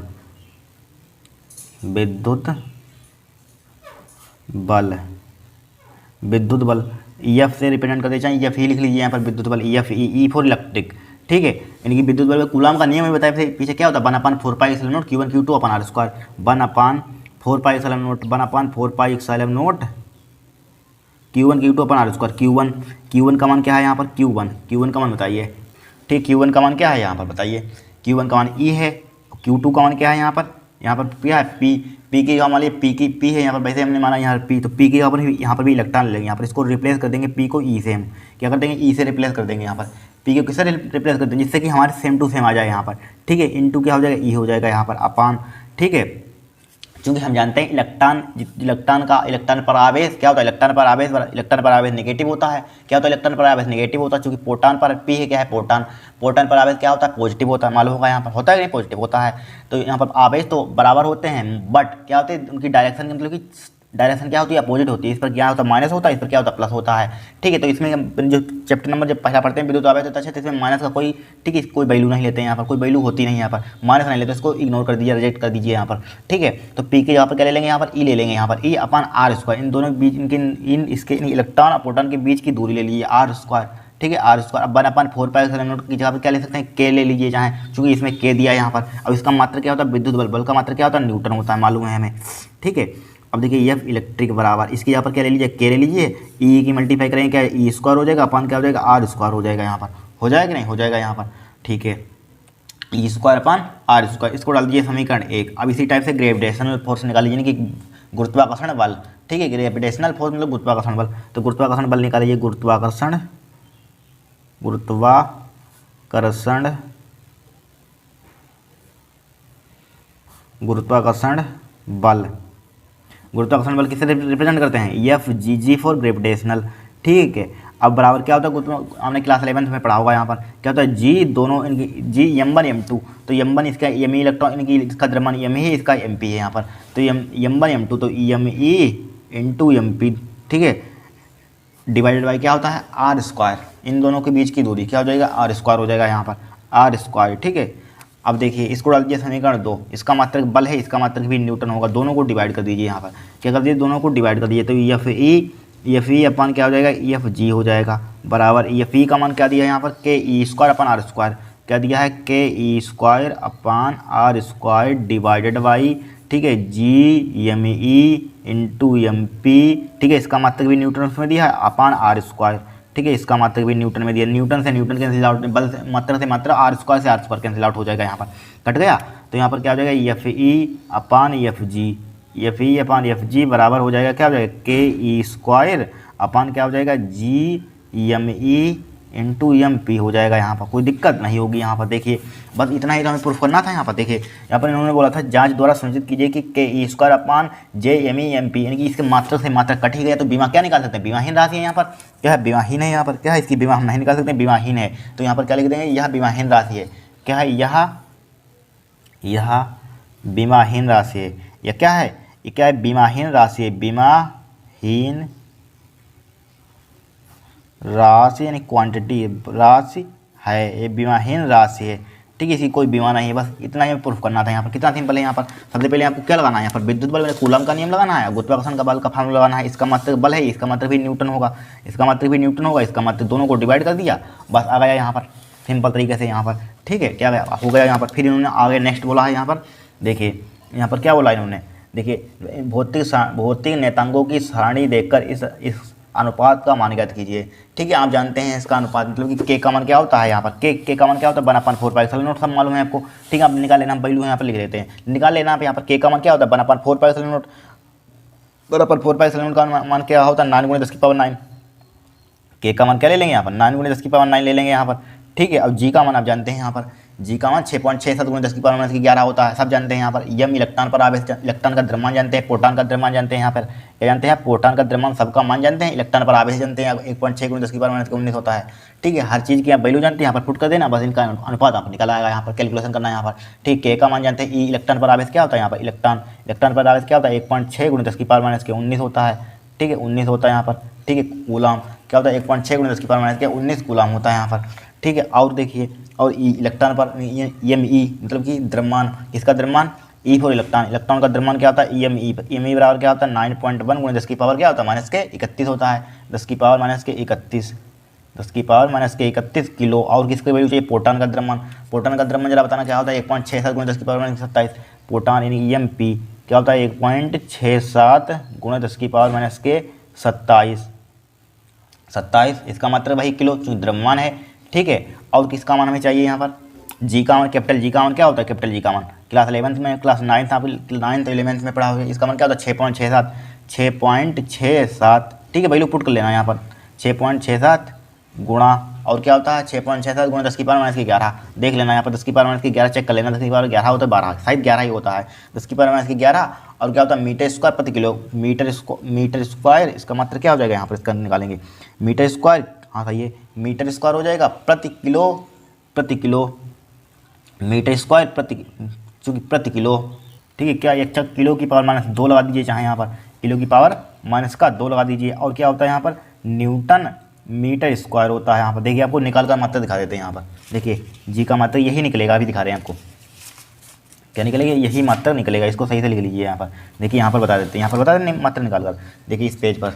विद्युत बल एफ से रिप्रेजेंट कर दीजिए, एफ ही लिख लीजिए यहाँ पर, विद्युत बल एफ ई फॉर इलेक्ट्रिक, ठीक है। यानी कि विद्युत बल कूलॉम का नियम में बताया पीछे क्या होता है, 1/4πε0 Q1 Q2 upon r square, 1/4πε0 1/4πε0 Q1 Q2 upon r square. Q1 का मान क्या है यहाँ पर, Q1 का मान बताइए, ठीक, Q1 का मान क्या है यहाँ पर बताइए, Q1 का मान E है, Q2 का मान क्या है यहाँ पर क्या है, P की मान लीजिए P है यहाँ पर, वैसे हमने माना यहाँ P, तो P के यहाँ पर भी इलेक्ट्रॉन लेंगे, यहाँ पर इसको रिप्लेस कर देंगे, P को E से हम क्या कर देंगे, E से रिप्लेस कर देंगे यहाँ पर, P को किससे रिप्लेस कर देंगे, जिससे कि हमारे सेम टू सेम आ जाए यहाँ पर, ठीक है। इनटू क्या हो जाएगा, E हो जाएगा यहाँ पर अपान, ठीक है। क्योंकि हम जानते हैं इलेक्ट्रॉन पर आवेश क्या होता है, इलेक्ट्रॉन पर आवेश नेगेटिव होता है, क्या होता है, इलेक्ट्रॉन पर आवेश नेगेटिव होता है। क्योंकि प्रोटॉन पर P है, क्या है, प्रोटॉन पर आवेश क्या होता है, पॉजिटिव होता है, मालूम होगा यहाँ पर, होता है कि नहीं, पॉजिटिव होता है। तो यहाँ पर आवेश तो बराबर होते हैं, बट क्या होते हैं उनकी डायरेक्शन, मतलब कि डायरेक्शन क्या होती है, अपोजिट होती है। इस पर क्या होता है, माइनस होता है, इस पर क्या होता है, प्लस होता है, ठीक है। तो इसमें जो चैप्टर नंबर जब पहला पढ़ते हैं विद्युत आवेश होता है, तो इसमें माइनस का कोई, ठीक है, कोई वैल्यू नहीं लेते हैं यहाँ पर, कोई वैल्यू होती नहीं यहाँ पर, माइनस नहीं लेते, इसको इग्नोर कर दीजिए, रिजेक्ट कर दीजिए यहाँ पर, ठीक है। तो पी के यहाँ पर क्या ले लेंगे, यहाँ पर ई ले लेंगे, यहाँ पर ई अपान आर स्क्वायर, इन दोनों बीच इसके इलेक्ट्रॉन और प्रोटॉन के बीच की दूरी ले लीजिए, आर स्क्वायर, ठीक है, आर स्क्वायर। अब 1/4πε0 की जगह पर क्या ले सकते हैं, के ले लीजिए चाहे, क्योंकि इसमें के दिया है यहाँ पर। अब इसका मात्र क्या होता है, विद्युत बल का मात्र क्या होता है, न्यूटन होता है, मालूम है हमें, ठीक है। अब देखिए एफ इलेक्ट्रिक बराबर, इसकी यहाँ पर क्या ले लीजिए, के ले लीजिए, ई की मल्टीप्लाई करेंगे, क्या ई स्क्वायर हो जाएगा, अपान क्या हो जाएगा, आर स्क्वायर हो जाएगा यहाँ पर, हो जाएगा कि नहीं, हो जाएगा यहाँ पर, ठीक है। ई स्क्वायर अपान आर स्क्वायर, इसको डाल दीजिए समीकरण 1। अब इसी टाइप से ग्रेविटेशनल फोर्स निकाल लीजिए, यानी कि गुरुत्वाकर्षण बल, ठीक है, ग्रेविटेशनल फोर्स मतलब गुरुत्वाकर्षण बल, तो गुरुत्वाकर्षण बल निकाल लीजिए, गुरुत्वाकर्षण बल किससे रिप्रेजेंट करते हैं, एफ जी फॉर ग्रेविटेशनल, ठीक है। अब बराबर क्या होता है, हमने क्लास 11th में पढ़ा होगा, यहाँ पर क्या होता है, जी दोनों इनकी जी m1 m2, तो m1 इसका एम ई इलेक्ट्रॉन, इनकी इसका द्रव्यमान एम ही, इसका एम पी है यहाँ पर, तो m1 m2 तो m e into m p, ठीक है, डिवाइडेड बाई क्या होता है, आर स्क्वायर, इन दोनों के बीच की दूरी क्या हो जाएगा, आर स्क्वायर हो जाएगा यहाँ पर, आर स्क्वायर, ठीक है। अब देखिए इसको डाल दीजिए समीकरण 2, इसका मात्रक बल है, इसका मात्रक भी न्यूटन होगा, दोनों को डिवाइड कर दीजिए यहाँ पर, क्या कर दीजिए, दोनों को डिवाइड कर दीजिए, तो एफ ई अपन क्या हो जाएगा, एफ जी हो जाएगा, बराबर एफ ई का मान क्या दिया है यहाँ पर, k e square upon r square, क्या दिया है, k e square upon are square divided by, ठीक है, G m e into m p, ठीक है, इसका मात्रक भी न्यूटन में दिया है, अपान आर स्क्वायर, ठीक है, इसका मात्रक भी न्यूटन में दिया, न्यूटन से न्यूटन कैंसिल आउट, बल से मात्रा आर स्क्वायर से आर स्क्वायर कैंसिल आउट हो जाएगा, यहाँ पर कट गया। तो यहाँ पर क्या हो जाएगा, F E upon F G बराबर हो जाएगा, क्या हो जाएगा, के ई स्क्वायर अपान क्या हो जाएगा, G m e into m p हो जाएगा। यहाँ पर कोई दिक्कत नहीं होगी। यहाँ पर देखिए बस इतना ही हमें प्रूफ करना था। यहाँ पर देखिए यहाँ पर इन्होंने बोला था जांच द्वारा सुनिश्चित कीजिए कि के ई स्क्वायर अपान जे एम ई एम पी, यानी कि इसके मात्रक से मात्रक कट ही गया तो बीमा क्या निकाल सकते हैं, बीमाहीन राशि है। यहाँ पर क्या है, बीमाहीन है। यहाँ पर क्या है, इसकी बीमा हम नहीं निकाल सकते, बीमाहीन है। तो यहाँ पर क्या लिख देंगे, यह बीमाहीन राशि है। क्या है, यह बीमाहीन राशि है। यह क्या है, ये क्या है, बीमाहीन राशि है। बीमाहीन राशि यानी क्वांटिटी राशि है, ये बीमाहीन राशि है। ठीक है, इसकी कोई बीमा नहीं है। बस इतना ही प्रूफ करना था। यहाँ पर कितना सिंपल है। यहाँ पर सबसे पहले आपको क्या लगाना है, यहाँ पर विद्युत बल में कूलम का नियम लगाना है, गुरुत्वाकर्षण का बल का फार्मूला लगाना है। इसका मतलब बल है, इसका मतलब भी न्यूटन होगा, इसका मतलब भी न्यूटन होगा, इसका मतलब दोनों को डिवाइड कर दिया, बस आ गया यहाँ पर सिंपल तरीके से। यहाँ पर ठीक है, क्या हो गया यहाँ पर। फिर इन्होंने आगे नेक्स्ट बोला है। यहाँ पर देखिए, यहाँ पर क्या बोला इन्होंने, देखिए भौतिक नेतांगों की सारणी देखकर इस अनुपात का मान ज्ञात कीजिए। ठीक है, आप जानते हैं इसका अनुपात मतलब कि के का मान क्या होता है। यहाँ पर के का मान क्या होता है, 1/4 नोट, सब मालूम है आपको। ठीक है, आप निकाल लेना, पहलू यहाँ पर लिख देते हैं, निकाल लेना आप। यहाँ पर के का मान क्या होता है, 1/4 नोट, 1/4 का मान क्या होता है, 9 × 10⁹ के का मान क्या ले लेंगे यहाँ पर, 9 × 10⁹ ले लेंगे यहाँ पर। ठीक है, अब जी का मान आप जानते हैं। यहाँ पर जी का मान 6.67 × 10⁻11 होता है, सब जानते हैं। यहाँ पर यम इलेक्ट्रॉन पर आवेश, इलेक्ट्रॉन का द्रव्यमान जानते हैं, प्रोटॉन का द्रव्यमान जानते हैं। यहाँ पर क्या जानते हैं, प्रोटॉन का द्रव्यमान सबका मान जानते हैं, इलेक्ट्रॉन पर आवेश जानते हैं, 1.6 × 10⁻19 होता है। ठीक है, हर चीज़ की आप वैल्यू जानते हैं, यहाँ पर पुट कर देना, बस इनका अनुपात आप निकल आएगा। यहाँ पर कैलकुलेशन करना है यहाँ पर। ठीक, के का मान जानते हैं, ई इलेक्ट्रॉन पर आवेश क्या होता है, यहाँ पर इलेक्ट्रॉन पर आवेश क्या होता है, 1.6 × 10⁻19 होता है। ठीक है, 19 होता है यहाँ पर। ठीक है, कूलम क्या होता है, 1.6 × 10⁻19 कूलम होता है यहाँ पर। ठीक है, और देखिए, और ई इलेक्ट्रॉन पर एम ई मतलब कि द्रव्यमान, इसका द्रव्यमान ई फॉर इलेक्ट्रॉन का द्रव्यमान क्या होता है, एम ई बराबर क्या होता है, 9.1 × 10⁻, क्या होता है, -31 होता है, 10⁻−31, 10⁻−31 किलो। और किसकी वैल्यू चाहिए, प्रोटॉन का द्रव्यमान जरा बताना क्या होता है, 1.67 × 10⁻27 प्रोटॉन यानी एम पी क्या होता है, 1.67 × 10⁻27 इसका मतलब वही किलो, चूँकि द्रव्यमान है। ठीक है, और किसका मान हमें चाहिए यहाँ पर, जी का मान, कैपिटल जी का मान क्या होता है, कैपिटल जी का मान क्लास 11th में, क्लास 9th आप 9th 11th में पढ़ा होगा। इसका मान क्या होता है, 6.67। ठीक है, वैल्यू पुट कर लेना यहाँ पर, 6.67 गुणा, और क्या होता है, 6.67 × 10⁻11 देख लेना यहाँ पर, 10⁻11 चेक कर लेना, 10⁻11 होता है 12, शायद 11 ही होता है, 10⁻11। और क्या होता है, मीटर स्क्वायर प्रति किलो, मीटर स्क्वायर इसका मात्रा क्या हो जाएगा, यहाँ पर इसका निकालेंगे, मीटर स्क्वायर, हाँ सही है, मीटर स्क्वायर हो जाएगा प्रति किलो, मीटर स्क्वायर चूँकि प्रति किलो। ठीक है, क्या अच्छा किलो की पावर -2 लगा दीजिए, चाहे यहाँ पर किलो की पावर -2 लगा दीजिए। और क्या होता है यहाँ पर, न्यूटन मीटर स्क्वायर होता है। यहाँ पर देखिए, आपको निकाल कर मात्रा दिखा देते हैं। यहाँ पर देखिए, जी का मात्रा यही निकलेगा, अभी दिखा रहे हैं आपको क्या निकलेगा, यही मात्रा निकलेगा। इसको सही से लिख लीजिए। यहाँ पर देखिए, यहाँ पर बता देते हैं, यहाँ पर बता देते हैं मात्रा निकाल कर, देखिए इस पेज पर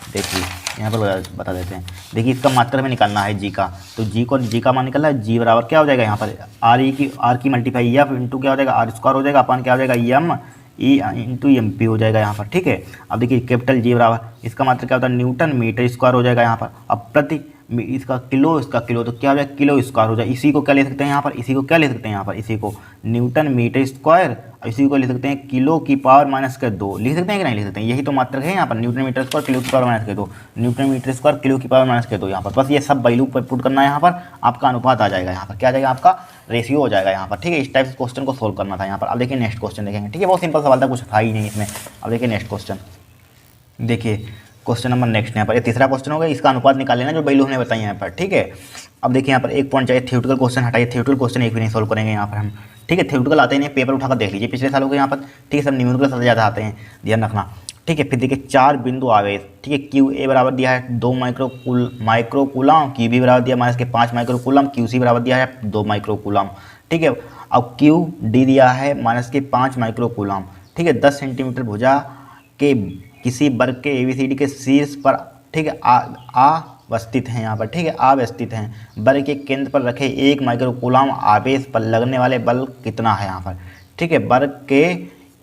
देखिए, यहाँ पर बता देते हैं। देखिए, इसका मात्रा हमें निकालना है जी का, तो जी का मान निकलना है, जी बराबर क्या हो जाएगा, यहाँ पर आर की मल्टीप्लाई एफ इंटू क्या हो जाएगा, आर स्क्वायर हो जाएगा, अपन क्या हो जाएगा, m e into m p हो जाएगा यहाँ पर। ठीक है, अब देखिए कैपिटल जी बराबर, इसका मात्रा क्या होता है, न्यूटन मीटर स्क्वायर हो जाएगा यहाँ पर। अब प्रति इसका किलो तो क्या हो जाएगा, किलो स्क्वायर हो जाएगा। इसी को क्या ले सकते हैं यहाँ पर, इसी को क्या ले सकते हैं यहाँ पर, इसी को न्यूटन मीटर स्क्वायर, इसी को ले सकते हैं किलो की पावर -2 लिख सकते हैं कि नहीं लिख सकते हैं, यही तो मात्रक है यहाँ पर, न्यूटन मीटर स्क्वायर किलो की power -2, newton metre square kilo की पावर -2 यहाँ पर। बस ये सब वैल्यू पर पुट करना है, यहाँ पर आपका अनुपात आ जाएगा, यहाँ पर क्या आ जाएगा, आपका रेशियो हो जाएगा यहाँ पर। ठीक है, इस टाइप से क्वेश्चन को सोल्व करना था यहाँ पर। अब देखिए नेक्स्ट क्वेश्चन देखेंगे। ठीक है, बहुत सिंपल सवाल था, कुछ था ही नहीं इसमें। अब देखिए नेक्स्ट क्वेश्चन, देखिए क्वेश्चन नंबर नेक्स्ट यहाँ पर, ये तीसरा क्वेश्चन होगा, इसका अनुपात निकाल लेना जो वैल्यू हमने बताई यहाँ पर। ठीक है, अब देखिए यहाँ पर एक पॉइंट चाहिए, थ्योरेटिकल क्वेश्चन हटाइए, थ्योरेटिकल क्वेश्चन एक भी नहीं सोल्व करेंगे यहाँ पर हम। ठीक है, थ्योरेटिकल आते ही नहीं, पेपर उठाकर देख लीजिए पिछले सालों के यहाँ पर। ठीक है, सब न्यूमेरिकल सबसे ज़्यादा आते हैं, ध्यान रखना। ठीक है, फिर देखिए 4 बिंदु आवेश। ठीक है, क्यू ए बराबर दिया है 2 माइक्रोकूलम, क्यू बी बराबर दिया -5 माइक्रोकूलम, क्यू सी बराबर दिया है 2 माइक्रोकूलम। ठीक है, अब क्यू डी दिया है -5 माइक्रोकूलम। ठीक है, 10 सेंटीमीटर भुजा के किसी वर्ग के ABCD के शीर्ष पर, ठीक है, अवस्थित हैं यहाँ पर। ठीक है, अवस्थित हैं, वर्ग के केंद्र पर रखे 1 माइक्रोकूलम आवेश पर लगने वाले बल कितना है यहाँ पर। ठीक है, वर्ग के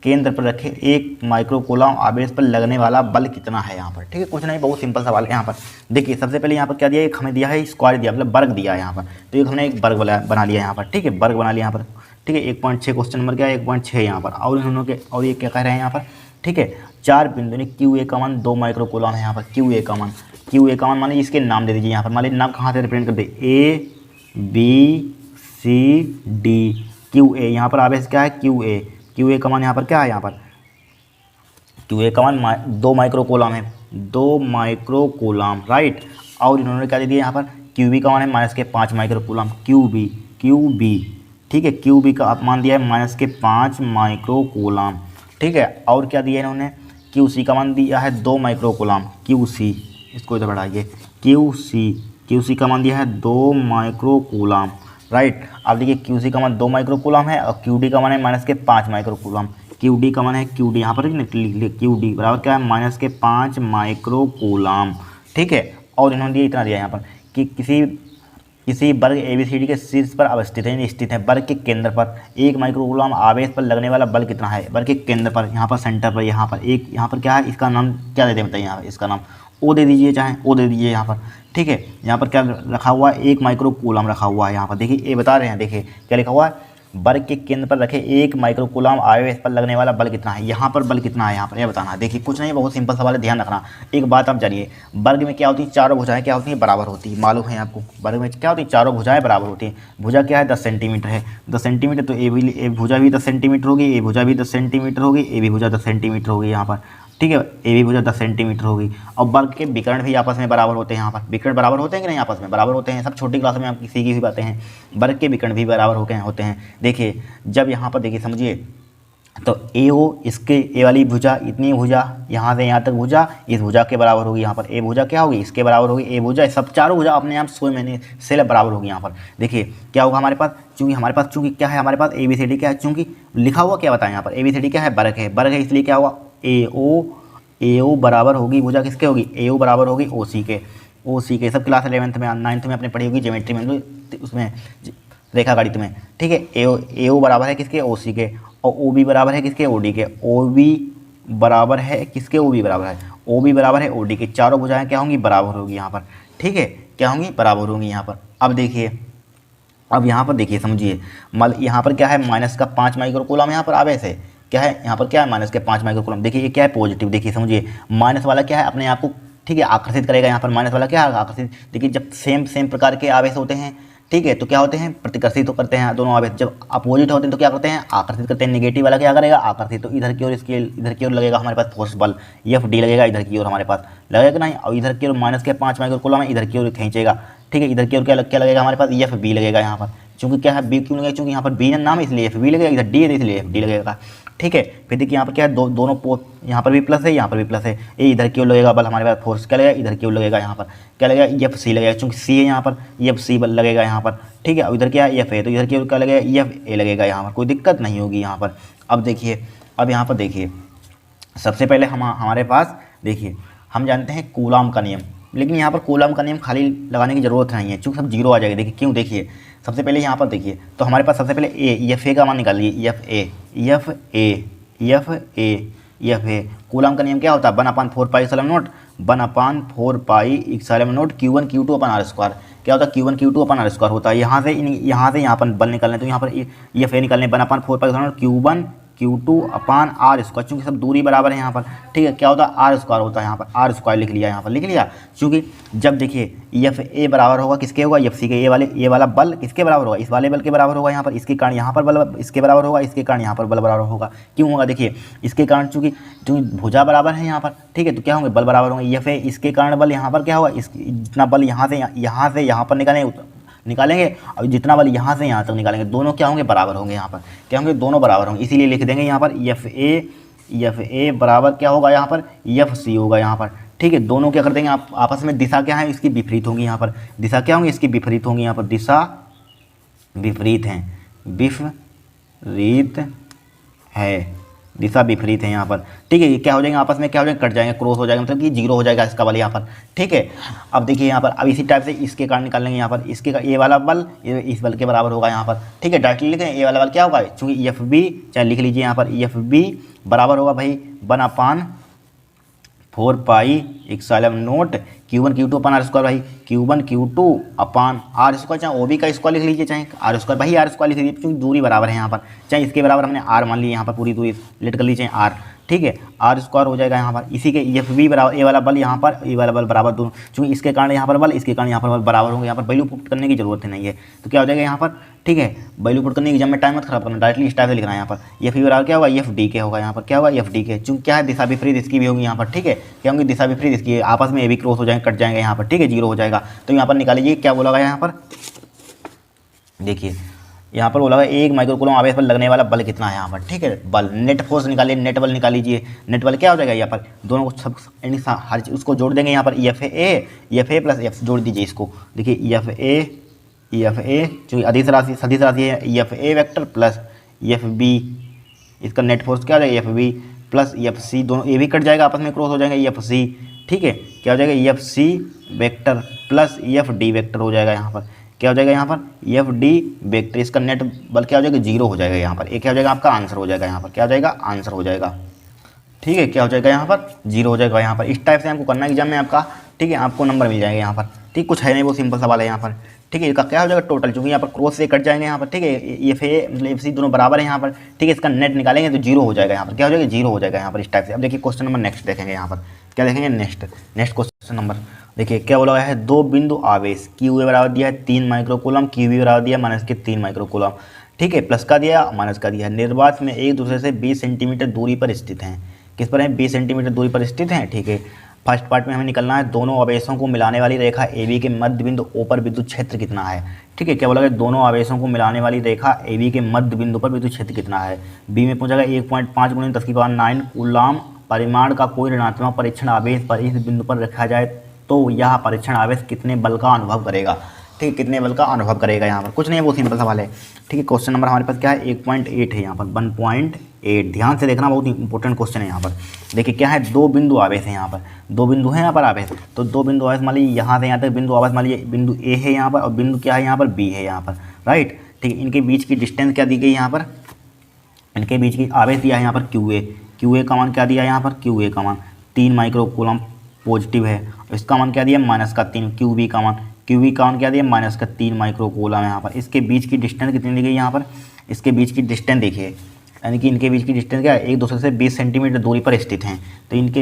केंद्र पर रखे 1 माइक्रोकूलम आवेश पर लगने वाला बल कितना है यहाँ पर। ठीक है, कुछ नहीं, बहुत सिंपल सवाल है यहाँ पर। देखिए सबसे पहले यहाँ पर क्या दिया, एक हमें दिया है स्क्वायर दिया, मतलब वर्ग दिया है यहाँ पर, तो एक हमने एक वर्ग बना लिया यहाँ पर। ठीक है, वर्ग बना लिया यहाँ पर। ठीक है, 1.6 क्वेश्चन नंबर क्या है, 1.6 यहाँ पर। और इन्होंने के, और ये क्या कह रहे हैं यहाँ पर, ठीक है, 4 बिंदु क्यू ए का मान 2 माइक्रोकूलम है यहाँ पर, क्यू ए का मान क्यू ए का मान लीजिए इसके नाम दे दीजिए यहाँ पर, मान लीजिए नाम कहाँ से रिप्रेजेंट कर दे, A B C D, Q A यहाँ पर आवेश क्या है, क्यू ए, क्यू ए का मान यहाँ पर क्या है, यहाँ पर क्यू ए का मान 2 माइक्रोकूलम है, 2 माइक्रोकूलम, राइट। और इन्होंने क्या दे दिया यहाँ पर, क्यू बी का मान है -5 माइक्रोकूलम, क्यू बी, ठीक है, क्यू बी का आप मान दिया है -5 माइक्रोकूलम, ठीक है। और क्या दिया इन्होंने, क्यू सी का मान दिया है 2 माइक्रोकूलम, क्यू सी, इसको इधर बढ़ाइए, क्यू सी का मान दिया है 2 माइक्रोकूलम, राइट। अब देखिए क्यू सी का मान 2 माइक्रोकूलम है और क्यू डी का मान है -5 माइक्रोकूलम, क्यू डी का मान है, क्यू डी यहाँ पर लिख लिख क्यू डी बराबर क्या है, -5 माइक्रोकूलम, ठीक है। और इन्होंने दिया इतना दिया यहाँ पर कि किसी वर्ग ABCD के शीर्ष पर अवस्थित है, यानी स्थित है, वर्ग के केंद्र पर 1 माइक्रोकूलम आवेश पर लगने वाला बल कितना है, वर्ग के केंद्र पर, यहाँ पर सेंटर पर, यहाँ पर क्या है, इसका नाम क्या देते हैं बताइए, यहाँ पर इसका नाम ओ दे दीजिए, चाहे ओ दे दीजिए यहाँ पर, ठीक है। यहाँ पर क्या रखा हुआ है, 1 माइक्रोकूलम रखा हुआ है यहाँ पर, देखिए ये बता रहे हैं, देखिए क्या लिखा हुआ है, वर्ग के केंद्र पर रखे 1 माइक्रोकूलम आवेश पर लगने वाला बल कितना है, यहाँ पर बल कितना है, यहाँ पर यह बताना है। देखिए कुछ नहीं, बहुत सिंपल सवाल है, ध्यान रखना। एक बात आप जानिए, वर्ग में क्या होती है, चारों भुजाएं क्या होती हैं, बराबर होती है, मालूम है आपको, वर्ग में क्या होती है, चारों भुजाएं बराबर होती हैं। भुजा क्या है, 10 सेंटीमीटर है, 10 सेंटीमीटर, तो ए भुजा भी 10 सेंटीमीटर होगी, ए भुजा भी 10 सेंटीमीटर होगी, ए भी भुजा 10 सेंटीमीटर होगी यहाँ पर, ठीक है, ए भी भुजा 10 सेंटीमीटर होगी। और वर्ग के विकर्ण भी आपस में बराबर होते हैं, यहाँ पर विकर्ण बराबर होते हैं कि नहीं, आपस में बराबर होते हैं, सब छोटी क्लास में आप सीखी हुई बातें हैं, वर्ग के विकर्ण भी बराबर होते हैं। देखिए जब यहाँ पर देखिए समझिए, तो ए ओ, इसके ए वाली भुजा, इतनी भुजा यहाँ से यहाँ तक भुजा इस भुजा के बराबर होगी, यहाँ पर ए भुजा क्या होगी, इसके बराबर होगी, ए भुजा, सब चारों भुजा अपने आप 100 में से बराबर होगी। यहाँ पर देखिए क्या होगा हमारे पास, चूँकि क्या है हमारे पास ABCD क्या है, चूँकि लिखा हुआ क्या बताएं यहाँ पर, ABCD क्या है, वर्ग है, इसलिए क्या हुआ, ए ओ बराबर होगी भुजा किसके होगी, ए ओ बराबर होगी ओ सी के सब क्लास 11th में 9th में आपने पढ़ी होगी ज्योमेट्री में, उसमें रेखा गणित में, ठीक है। ए ओ बराबर है किसके, ओ सी के, और ओ बी बराबर है किसके, ओ डी के, ओ बी बराबर है किसके, ओ बी बराबर है, ओ बी बराबर है ओ डी के, चारों भुजाएं क्या होंगी, बराबर होगी यहाँ पर, ठीक है, क्या होंगी, बराबर होंगी यहाँ पर। अब देखिए, अब यहाँ पर देखिए समझिए, यहाँ पर क्या है, -5 माइक्रोकूलम यहाँ पर आवेश है, क्या है यहाँ पर, क्या है -5 माइक्रोकूलम। देखिए ये क्या है, पॉजिटिव, देखिए समझिए, माइनस वाला क्या है, अपने आप को, ठीक है, आकर्षित करेगा, यहाँ पर माइनस वाला क्या है, आकर्षित। देखिए जब सेम प्रकार के आवेश होते हैं, ठीक है, तो क्या होते हैं, प्रतिकर्षित तो करते हैं दोनों आवेश, जब अपोजिट होते हैं तो क्या करते हैं, आकर्षित करते हैं। नेगेटिव वाला क्या करेगा, आकर्षित, तो इधर की ओर इसके इधर की ओर लगेगा हमारे पास फोर्स बल, FD लगेगा इधर की ओर हमारे पास, लगेगा नहीं, और इधर की ओर -5 माइक्रोकूलम है, इधर की ओर खींचेगा, ठीक है, इधर की ओर क्या लगेगा हमारे पास, FB लगेगा यहाँ पर, चूँकि क्या है, बी क्यों लगेगा, चूँकि यहाँ पर बी नाम है इसलिए FB लगेगा, इधर डी है इसलिए FD लगेगा, ठीक है। फिर देखिए यहाँ पर क्या है, दोनों पोल, यहाँ पर भी प्लस है, यहाँ पर भी प्लस है, ये इधर की ओर लगेगा बल, हमारे पास फोर्स क्या लगेगा, इधर की ओर लगेगा, यहाँ पर क्या लगेगा, FC लगेगा, चूँकि C है यहाँ पर, FC बल लगेगा यहाँ पर, ठीक है। और इधर क्या है, F है, तो इधर की ओर क्या लगेगा, FA लगेगा यहाँ पर, कोई दिक्कत नहीं होगी यहाँ पर। अब देखिए, अब यहाँ पर देखिए, सबसे पहले हमारे पास देखिए, हम जानते हैं कूलॉम का नियम, लेकिन यहाँ पर कूलॉम का नियम खाली लगाने की ज़रूरत नहीं है, चूँकि सब जीरो आ जाएगा। देखिए क्यों, देखिए सबसे पहले यहाँ पर देखिए, तो हमारे पास सबसे पहले FA का मान निकालिए, FA कूलॉम का नियम क्या होता है, 1/4 pi epsilon not, 1/4 pi epsilon not Q1 Q2 upon R square, क्या होता है, Q1 Q2 अपन R स्क्वायर होता है। यहाँ से यहाँ पर बल निकालने, तो यहाँ पर FA निकालने 1/4 pi epsilon not Q1 Q2 upon R square, चूँकि सब दूरी बराबर है यहाँ पर, ठीक है, क्या होता है, R स्क्वायर होता है, यहाँ पर R स्क्वायर लिख लिया, यहाँ पर लिख लिया, चूँकि जब देखिए FA बराबर होगा किसके होगा, FC के, ये वाला बल किसके बराबर होगा, इस वाले बल के बराबर होगा यहाँ पर, इसके कारण यहाँ पर बल इसके बराबर होगा, इसके कारण यहाँ पर बल बराबर होगा। क्यों होगा, देखिए इसके कारण चूँकि भुजा बराबर है यहाँ पर, ठीक है, तो क्या होंगे, बल बराबर होंगे, FA इसके कारण बल यहाँ पर क्या होगा, जितना बल यहाँ से यहाँ पर निकालेंगे और जितना बल यहाँ से यहाँ तक निकालेंगे, दोनों क्या होंगे, बराबर होंगे, यहाँ पर क्या होंगे, दोनों बराबर होंगे, इसीलिए लिख देंगे यहाँ पर FA बराबर क्या होगा, यहाँ पर FC होगा यहाँ पर, ठीक है। दोनों क्या कर देंगे आप आपस में, दिशा क्या है इसकी विपरीत होंगी, यहाँ पर दिशा क्या होंगी इसकी विपरीत होंगी, यहाँ पर दिशा विपरीत है, दिशा विपरीत है यहाँ पर, ठीक है। ये क्या हो जाएंगे आपस में, क्या हो जाएंगे, कट जाएंगे, क्रॉस हो जाएगा, मतलब कि जीरो हो जाएगा इसका बल यहाँ पर, ठीक है। अब देखिए यहाँ पर, अब इसी टाइप से इसके कारण निकाल लेंगे, यहाँ पर इसके ये वाला बल इस बल के बराबर होगा यहाँ पर, ठीक है। डायरेक्टली लिखें, ये वाला बल क्या होगा, चूँकि FB, चाहे लिख लीजिए यहाँ पर, FB बराबर होगा भाई 1/4 pi epsilon naught Q1 Q2 upon are square भाई, Q1 Q2 upon are square, चाहे OB का स्क्वायर लिख लीजिए, चाहे आर स्क्वायर भाई आर स्क्वायर लिख लीजिए क्योंकि दूरी बराबर है यहाँ पर, चाहे इसके बराबर हमने आर मान ली यहाँ पर, पूरी दूरी लेट कर लीजिए आर, ठीक है, आर स्क्वायर हो जाएगा यहाँ पर। इसी के एफ बी बराबर ए वाला बल यहाँ पर, ए वाला बल बराबर दोनों, क्योंकि इसके कारण यहाँ पर बल, इसके कारण यहाँ पर बल बराबर होंगे, यहाँ पर वैल्यू पुट करने की जरूरत नहीं है, तो क्या हो जाएगा यहाँ पर, ठीक है, वैल्यू पुट करने की जब में टाइम मत खराब करना, डायरेक्टली इस टाइप से लिखना है यहाँ पर। एफ बी बराबर क्या होगा, एफ डी के होगा यहाँ पर, क्या होगा एफ डी के, चूँकि क्या है दिशा विपरीत इसकी भी होगी यहाँ पर, ठीक है, क्या होंगी दिशा विपरीत इसकी, आपस में ए भी क्रॉस हो जाएंगे, कट जाएंगे यहाँ पर, ठीक है, जीरो हो जाएगा। तो यहाँ पर निकालिए क्या बोला गया यहाँ पर, देखिए यहाँ पर बोला एक माइक्रोकूलम आवेश पर लगने वाला बल कितना है यहाँ पर, ठीक है, बल नेट फोर्स निकालिए, नेट बल निकाल लीजिए, नेट बल क्या हो जाएगा यहाँ पर, दोनों को सब हर चीज उसको जोड़ देंगे यहाँ पर, एफ ए प्लस एफ जोड़ दीजिए इसको, देखिए एफ ए जो सदिश राशि है, F A vector plus F B, इसका नेट फोर्स क्या हो जाएगा F B plus F C, दोनों ए भी कट जाएगा, आपस में क्रॉस हो जाएगा एफ सी, ठीक है, क्या हो जाएगा F C vector plus F D vector हो जाएगा यहाँ पर, क्या हो जाएगा यहाँ पर एफ डी वेक्टर, इसका नेट बल क्या हो जाएगा जीरो हो जाएगा यहाँ पर, एक क्या हो जाएगा आपका आंसर हो जाएगा यहाँ पर, क्या हो जाएगा आंसर हो जाएगा, ठीक है, क्या हो जाएगा यहाँ पर जीरो हो जाएगा यहाँ पर। इस टाइप से हमको करना एग्जाम में आपका, ठीक है, आपको नंबर मिल जाएगा यहाँ पर, ठीक, कुछ है नहीं, वो सिंपल सवाल है यहाँ पर, ठीक है, इसका क्या हो जाएगा टोटल, चूंकि यहाँ पर क्रॉस से कट जाएंगे यहाँ पर, ठीक है, एफ ए मतलब एफ सी दोनों बराबर है यहाँ पर, ठीक है, इसका नेट निकालेंगे तो जीरो हो जाएगा यहाँ पर, क्या हो जाएगा जीरो हो जाएगा यहाँ पर, इस टाइप से। अब देखिए क्वेश्चन नंबर नेक्स्ट देखेंगे यहाँ पर, क्या देखेंगे नेक्स्ट क्वेश्चन नंबर, देखिए क्या बोला गया है, दो बिंदु आवेश क्यू ए बराबर दिया है 3 माइक्रोकूलम, क्यू बी बराबर दिया माइनस के 3 माइक्रोकूलम, ठीक है, प्लस का दिया माइनस का दिया है, निर्वात में एक दूसरे से 20 सेंटीमीटर दूरी पर स्थित हैं, किस पर है 20 सेंटीमीटर दूरी पर स्थित हैं, ठीक है। फर्स्ट पार्ट में हमें निकलना है दोनों आवेशों को मिलाने वाली रेखा ए बी के मध्य बिंदु ओ पर विद्युत क्षेत्र कितना है, ठीक है, क्या बोला गया दोनों आवेशों को मिलाने वाली रेखा ए बी के मध्य बिंदु पर विद्युत क्षेत्र कितना है। बी में पूछा गया 1.5 × 10⁹ कूलाम परिमाण का कोई ऋणात्मक परीक्षण आवेश पर इस बिंदु पर रखा जाए तो यह परीक्षण आवेश कितने बल का अनुभव करेगा, ठीक है, कितने बल का अनुभव करेगा, यहाँ पर कुछ नहीं है, वो सिंपल सवाल है, ठीक है। क्वेश्चन नंबर हमारे पास क्या है 1.8 है यहाँ पर, 1.8, ध्यान से देखना, बहुत इंपॉर्टेंट क्वेश्चन है यहाँ पर। देखिए क्या है, दो बिंदु आवेश है यहाँ पर, दो बिंदु है यहाँ पर आवेश, तो दो बिंदु आवेश मान लीजिए यहाँ से यहाँ तक बिंदु आवेश मान लीजिए बिंदु ए है यहाँ पर और बिंदु क्या है यहाँ पर बी है यहाँ पर, राइट, ठीक है, इनके बीच की डिस्टेंस क्या दी गई यहाँ पर, इनके बीच की आवेश दिया है यहाँ पर क्यू ए का मान क्या दिया है यहाँ पर, क्यू ए का मान 3 माइक्रोकूलम पॉजिटिव है, इसका मान क्या दिया माइनस का 3, क्यू बी का मान क्या दिया माइनस का 3 माइक्रोकूलम यहाँ पर। इसके बीच की डिस्टेंस कितनी दी गई यहाँ पर, इसके बीच की डिस्टेंस देखिए, यानी कि इनके बीच की डिस्टेंस क्या है, एक दूसरे से 20 सेंटीमीटर दूरी पर स्थित हैं, तो इनके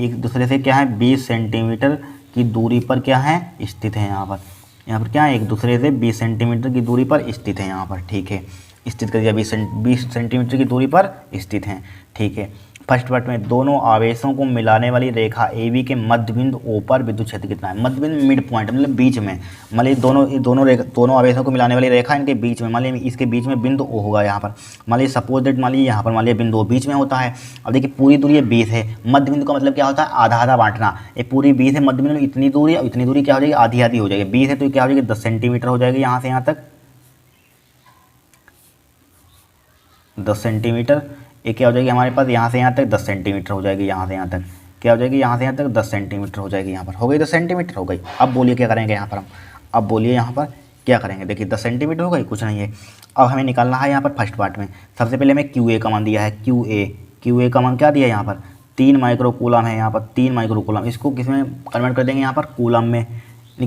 एक दूसरे से क्या है 20 सेंटीमीटर की दूरी पर क्या है स्थित है यहाँ पर क्या है एक दूसरे से 20 सेंटीमीटर की दूरी पर स्थित है यहाँ पर, ठीक है, स्थित कर दिया 20 सेंटीमीटर की दूरी पर स्थित हैं, ठीक है। फर्स्ट पार्ट में दोनों आवेशों को मिलाने वाली रेखा ए बी के मध्य बिंदु ओ पर विद्युत क्षेत्र कितना है, मध्य बिंदु मिड पॉइंट मतलब बीच में, मान लीजिए दोनों आवेशों को मिलाने वाली रेखा इनके बीच में, मान लीजिए इसके बीच में बिंदु ओ होगा यहाँ पर, मान लीजिए सपोज दैट मान लीजिए यहाँ पर मान लीजिए बिंदु ओ बीच में होता है। अब देखिए पूरी दूरी 20 है, मध्य बिंदु का मतलब क्या होता है आधा आधा बांटना, ये पूरी 20 है, मध्य बिंदु इतनी दूरी और इतनी दूरी क्या हो जाएगी आधी आधी हो जाएगी, 20 है तो क्या हो जाएगी 10 सेंटीमीटर हो जाएगी यहाँ से यहाँ तक, 10 सेंटीमीटर, ये क्या हो जाएगी हमारे पास यहाँ से यहाँ तक 10 सेंटीमीटर हो जाएगी, यहाँ से यहाँ तक क्या हो जाएगी यहाँ से यहाँ तक 10 सेंटीमीटर हो जाएगी, यहाँ पर हो गई 10 सेंटीमीटर हो गई। अब बोलिए क्या करेंगे यहाँ पर हम, अब बोलिए यहाँ पर क्या करेंगे, देखिए 10 सेंटीमीटर हो गई, कुछ नहीं है। अब हमें निकालना है यहाँ पर फर्स्ट पार्ट में, सबसे पहले हमें क्यू ए का मान दिया है, क्यू ए का मान क्या दिया है यहाँ पर 3 माइक्रोकूलम है यहाँ पर, 3 माइक्रोकूलम, इसको किस में कन्वर्ट कर देंगे यहाँ पर कूलम में,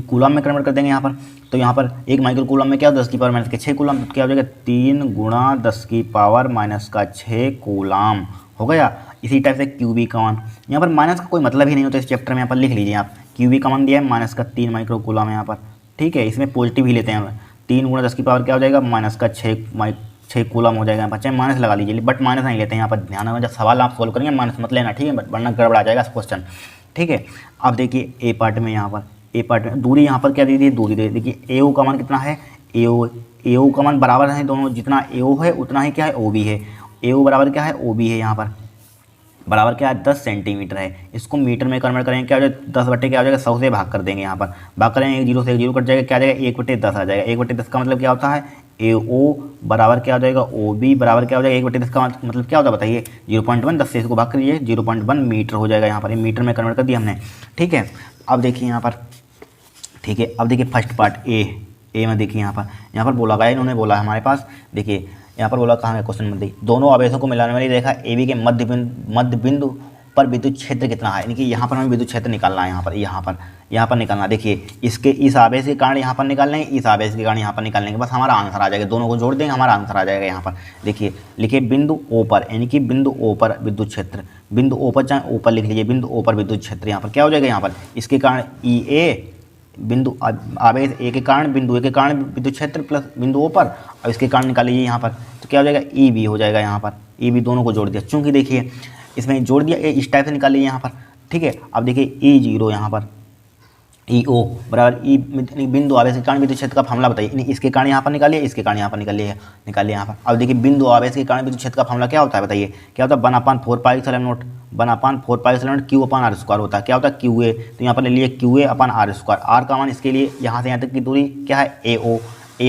कूलम में कन्वर्ट कर देंगे यहाँ पर, तो यहाँ पर 1 माइक्रोकूलम में क्या 10 की पावर माइनस के 6 कूलम, तो क्या हो जाएगा 3 × 10 की पावर माइनस का 6 कूलम हो गया। इसी टाइप से क्यू बी का मान, यहाँ पर माइनस का कोई मतलब ही नहीं होता इस चैप्टर में, यहाँ पर लिख लीजिए आप, क्यू बी का मान दिया है माइनस का 3 माइक्रोकूलम यहाँ पर, ठीक है, इसमें पॉजिटिव ही लेते हैं, 3 × 10 की पावर क्या हो जाएगा माइनस का 6 कूलम हो जाएगा यहाँ पर, चाहे माइनस लगा लीजिए बट माइनस नहीं लेते हैं यहाँ पर, ध्यान रखना जब सवाल आप सोल्व करेंगे माइनस मत लेना, ठीक है, वरना गड़बड़ आ जाएगा क्वेश्चन, ठीक है। अब देखिए ए पार्ट में यहाँ पर, ए पार्ट में दूरी यहाँ पर क्या दी थी, दूरी दे देखिए ए का मान कितना है, ए का मान बराबर है दोनों, जितना ए है उतना ही क्या है ओ बी है, ए बराबर क्या है ओ बी है, यहाँ पर बराबर क्या है 10 सेंटीमीटर है, इसको मीटर में कन्वर्ट करेंगे क्या हो जाएगा 10 बटे क्या हो जाएगा 100 से भाग कर देंगे, यहाँ पर भाग करेंगे 1 0 से 1 0 कट जाएगा, क्या आ जाएगा 1/10 आ जाएगा, 1/10 का मतलब क्या होता है ए ओ बराबर क्या हो जाएगा ओ बी बराबर क्या हो जाएगा 1/10 का मतलब क्या होता है बताइए 0.1, 10 से इसको भाग करिए 0.1 मीटर हो जाएगा, यहाँ पर मीटर में कन्वर्ट कर दिया हमने, ठीक है। अब देखिए यहाँ पर, ठीक है, अब देखिए फर्स्ट पार्ट ए में देखिए यहाँ पर बोला गया, इन्होंने बोला हमारे पास, देखिए यहाँ पर बोला कहाँ है क्वेश्चन में, देखिए दोनों आवेशों को मिलाने वाली रेखा ए बी के मध्य बिंदु पर विद्युत क्षेत्र कितना है, यानी कि यहाँ पर हमें विद्युत क्षेत्र निकालना है, यहाँ पर निकालना। देखिए इसके इस आवेश के कारण यहाँ पर निकाल लेंगे, इस आवेश के कारण यहाँ पर निकाल लेंगे, बस हमारा आंसर आ जाएगा। दोनों को जोड़ देंगे, हमारा आंसर आ जाएगा। यहाँ पर देखिए लिखिए बिंदु ओ पर, यानी कि बिंदु ओ पर विद्युत क्षेत्र, बिंदु ओ पर चाहे ऊपर लिख लीजिए, बिंदु ओ पर विद्युत क्षेत्र यहाँ पर क्या हो जाएगा, यहाँ पर इसके कारण ई ए, बिंदु आवेश ए के कारण, बिंदु ए के कारण विद्युत क्षेत्र प्लस बिंदु ओ पर, और इसके कारण निकाल लीजिए यहाँ पर, तो क्या हो जाएगा, ई बी हो जाएगा। यहाँ पर ई बी दोनों को जोड़ दिया, चूँकि देखिए इसमें जोड़ दिया, इस टाइप से निकाल लीजिए यहाँ पर, ठीक है। अब देखिए ई जीरो यहाँ पर ई ओ बराबर ई बिंदु आवेश के कारण विद्युत क्षेत्र का फॉर्मूला बताइए, इसके कारण यहाँ पर निकालिए, इसके कारण यहाँ पर निकालिए यहाँ पर। अब देखिए बिंदु आवेश के कारण विद्युत क्षेत्र का फॉर्मूला क्या होता है बताइए, क्या होता है, 1/4πε0 1/4πε0 Q/r² होता है। क्या होता है क्यू ए, तो यहाँ पर ले लिए Q A upon r², are का मान इसके लिए यहाँ से यहाँ तक की दूरी क्या है ए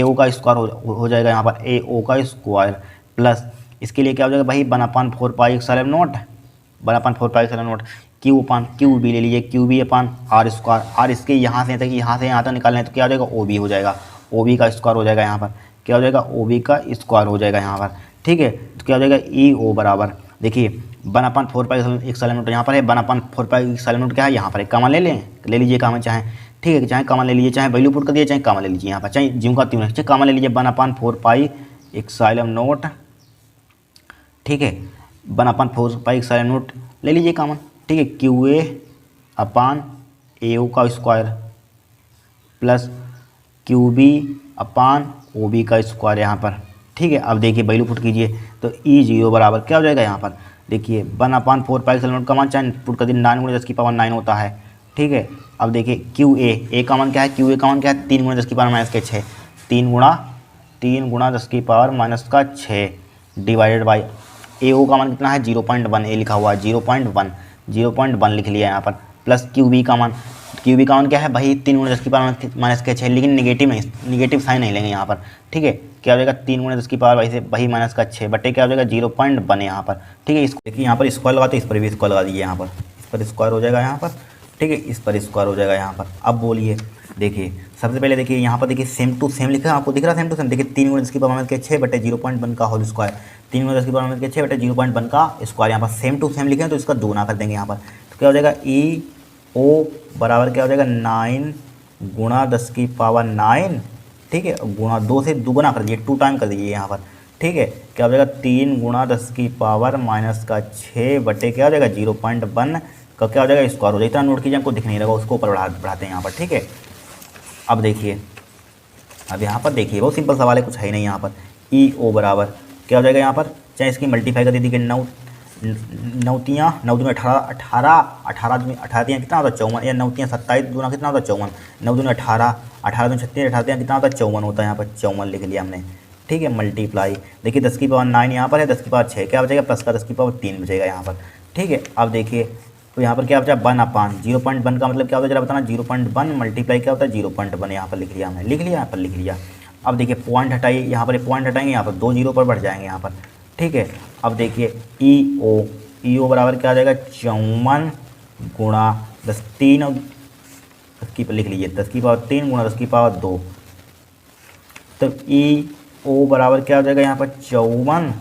ओ का स्क्वायर हो जाएगा यहाँ पर, ए ओ का स्क्वायर प्लस इसके लिए क्या हो जाएगा भाई 1/4πε0 क्यू बी ले लीजिए, Q B upon r², are इसके यहाँ से यहाँ तक निकालना है, तो क्या हो जाएगा ओ बी हो जाएगा, ओ बी का स्क्वायर हो जाएगा यहाँ पर, क्या हो जाएगा ओ बी का स्क्वायर हो जाएगा यहाँ पर, ठीक है। तो क्या हो जाएगा ई ओ बराबर देखिए 1/4πε0 यहाँ पर है, 1/4πε0 क्या है यहाँ पर, एक कॉमन ले लीजिए कॉमन, चाहे ठीक है, चाहे कॉमन ले लीजिए, चाहे वैल्यू पुट कर दिए, चाहे कॉमन ले लीजिए यहाँ पर, चाहे जिम का तीन चाहे कॉमन ले लीजिए 1/4πε0, ठीक है, 1/4πε0 ले लीजिए कॉमन, ठीक है, क्यू ए अपान ए ओ का स्क्वायर प्लस क्यू बी अपान ओ बी का स्क्वायर यहाँ पर, ठीक है। अब देखिए वैल्यू पुट कीजिए, तो ई जीरो बराबर क्या हो जाएगा यहाँ पर, देखिए 1/4πε0 का मान चाहे पुट कर दिए 9 × 10⁻9 होता है, ठीक है। अब देखिए क्यू ए का मान क्या है, क्यू ए का मान क्या है 3 × 10⁻⁻6, 3 × 10⁻⁻6 डिवाइडेड बाई ए ओ का मान कितना है 0.1, ए लिखा हुआ है 0.1 लिख लिया यहाँ पर, प्लस क्यू बी का मान क्या है भाई 3 × 10⁻⁻6, लेकिन निगेटिव साइन नहीं लेंगे यहाँ पर, ठीक है। क्या हो जाएगा 3 × 10⁻⁻6 बटे क्या हो जाएगा 0.1 यहाँ पर, ठीक है। इसको देखिए यहाँ पर स्क्वायर लगाते, इस पर भी स्क्वायर लगा दीजिए, यहाँ पर इस पर स्क्वायर हो जाएगा यहाँ पर, ठीक है, इस पर स्क्वायर हो जाएगा यहाँ पर। अब बोलिए देखिए सबसे पहले देखिए यहाँ पर देखिए सेम टू सेम लिखा है, आपको दिख रहा है सेम टू सेम, देखिए 3 × 10⁻⁻6 बटे 0.1 का होल स्क्वायर, 3 × 10⁻⁻6 बटे 0.1 का स्क्वायर, यहाँ पर सेम टू सेम लिखे हैं तो इसका दोगुना कर देंगे यहाँ पर, तो क्या हो जाएगा ई ओ बराबर क्या हो जाएगा 9 × 10⁻9, ठीक है, गुणा 2 से दुगुना कर दीजिए, 2 टाइम कर दीजिए यहाँ पर, ठीक है। क्या हो जाएगा 3 × 10⁻⁻6 बटे क्या हो जाएगा 0.1 का क्या हो जाएगा स्क्वायर हो जाएगा, इतना नोट कीजिए, आपको दिख नहीं रहेगा, उसको ऊपर बढ़ाते हैं यहाँ पर, ठीक है। अब देखिए अब यहाँ पर देखिए बहुत सिंपल सवाल है, कुछ है नहीं यहाँ पर, ई ओ बराबर क्या हो जाएगा यहाँ पर, चाहे इसकी मल्टीप्लाई कर दीजिए 9 तियाँ 18 कितना होता है 54, या 9 तियाँ 27 दूना कितना होता है 54, 9 दूना 18 दूना 36, 18 कितना होता है 54 होता है, यहाँ पर 54 लिख लिया हमने, ठीक है। मल्टीप्लाई देखिए 10⁻9 यहाँ पर है, 10⁻6 क्या बचेगा, प्लस का 10⁻3 बचेगा यहाँ पर, ठीक है। अब देखिए तो यहाँ पर क्या बचा 1/0.1 का मतलब क्या होता है जरा बताना, 0.1 मल्टीप्लाई क्या होता है 0.1, यहाँ पर लिख लिया हमने, यहाँ पर लिख लिया। अब देखिए पॉइंट हटाइए, यहाँ पर पॉइंट हटाएंगे, यहाँ पर 2 0 पर बढ़ जाएंगे यहाँ पर, ठीक है। अब देखिए ई ओ बराबर क्या आ जाएगा 54 गुणा 10 3 और 10 लिख लीजिए 10⁻3 गुणा 10⁻2, तो ई ओ बराबर क्या हो जाएगा यहाँ पर 54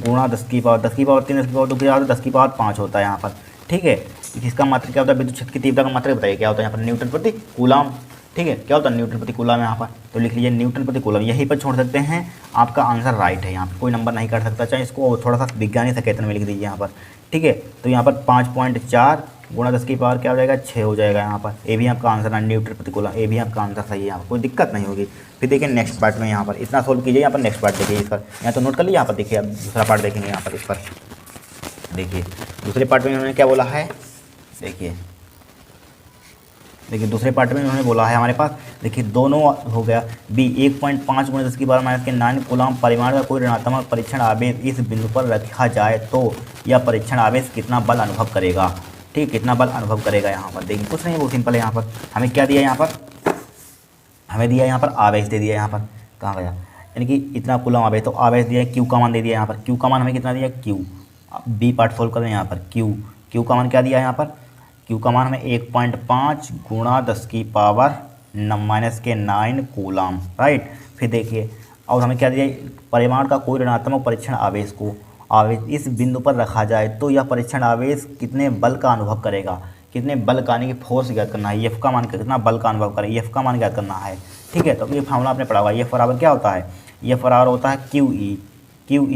गुणा 10⁻3 10⁻2 10⁻5 होता है यहाँ पर, ठीक है। इसका मात्रक क्या होता है, विद्युत क्षेत्र की तीव्रता का मात्रक बताइए क्या होता है यहाँ पर, न्यूटन प्रति कूलम, ठीक है। क्या होता है न्यूटन प्रति कूलम यहाँ पर, तो लिख लीजिए न्यूटन प्रति कूलम, यहीं पर छोड़ सकते हैं, आपका आंसर राइट है, यहाँ पर कोई नंबर नहीं कर सकता, चाहे इसको थोड़ा सा विज्ञानी संकेतन में लिख दीजिए यहाँ पर, ठीक है। तो यहाँ पर 5.4 गुणा 10 की पावर क्या हो जाएगा 6 हो जाएगा यहाँ पर, ये भी आपका आंसर है न्यूटन प्रति कूलम, ये भी आपका आंसर सही है, यहाँ पर कोई दिक्कत नहीं होगी। फिर देखिए नेक्स्ट पार्ट में यहाँ पर इतना सोल्व कीजिए, यहाँ पर नेक्स्ट पार्ट देखिए, इस पर यहाँ तो नोट कर लीजिए, यहाँ पर देखिए अब दूसरा पार्ट देखेंगे यहाँ पर, इस पर देखिए दूसरे पार्ट में उन्होंने क्या बोला है, देखिए दूसरे पार्ट में उन्होंने बोला है हमारे पास, देखिए दोनों हो गया बी 1.5 गुणा 10 की पावर -9 कूलम परिमाण का कोई ऋणात्मक परीक्षण आवेश इस बिंदु पर रखा जाए तो यह परीक्षण आवेश कितना बल अनुभव करेगा, ठीक, कितना बल अनुभव करेगा। यहाँ पर देखिए कुछ नहीं है, बहुत सिंपल है, यहाँ पर हमें क्या दिया, यहाँ पर हमें दिया यहाँ पर आवेश दे दिया, यहाँ पर कहाँ गया, यानी कि इतना कूलम आवेश, तो आवेश दिया क्यू का मान दे दिया यहाँ पर, क्यू का मान हमें कितना दिया क्यू, बी पार्ट सोल्व करें यहाँ पर, क्यू का मान क्या दिया यहाँ पर, क्यू का मान हमें 1.5 गुणा 10 की पावर -9 कूलम, राइट। फिर देखिए और हमें क्या दिया, परिमाण का कोई ऋणात्मक परीक्षण आवेश को, आवेश इस बिंदु पर रखा जाए तो यह परीक्षण आवेश कितने बल का अनुभव करेगा, कितने बल का, यानी कि फोर्स ज्ञात करना है, एफ का मान कितना बल का अनुभव करेगा, एफ का मान ज्ञात करना है। ठीक है, तो ये फार्मूला आपने पढ़ा हुआ है। एफ बराबर क्या होता है, एफ बराबर होता है क्यू ई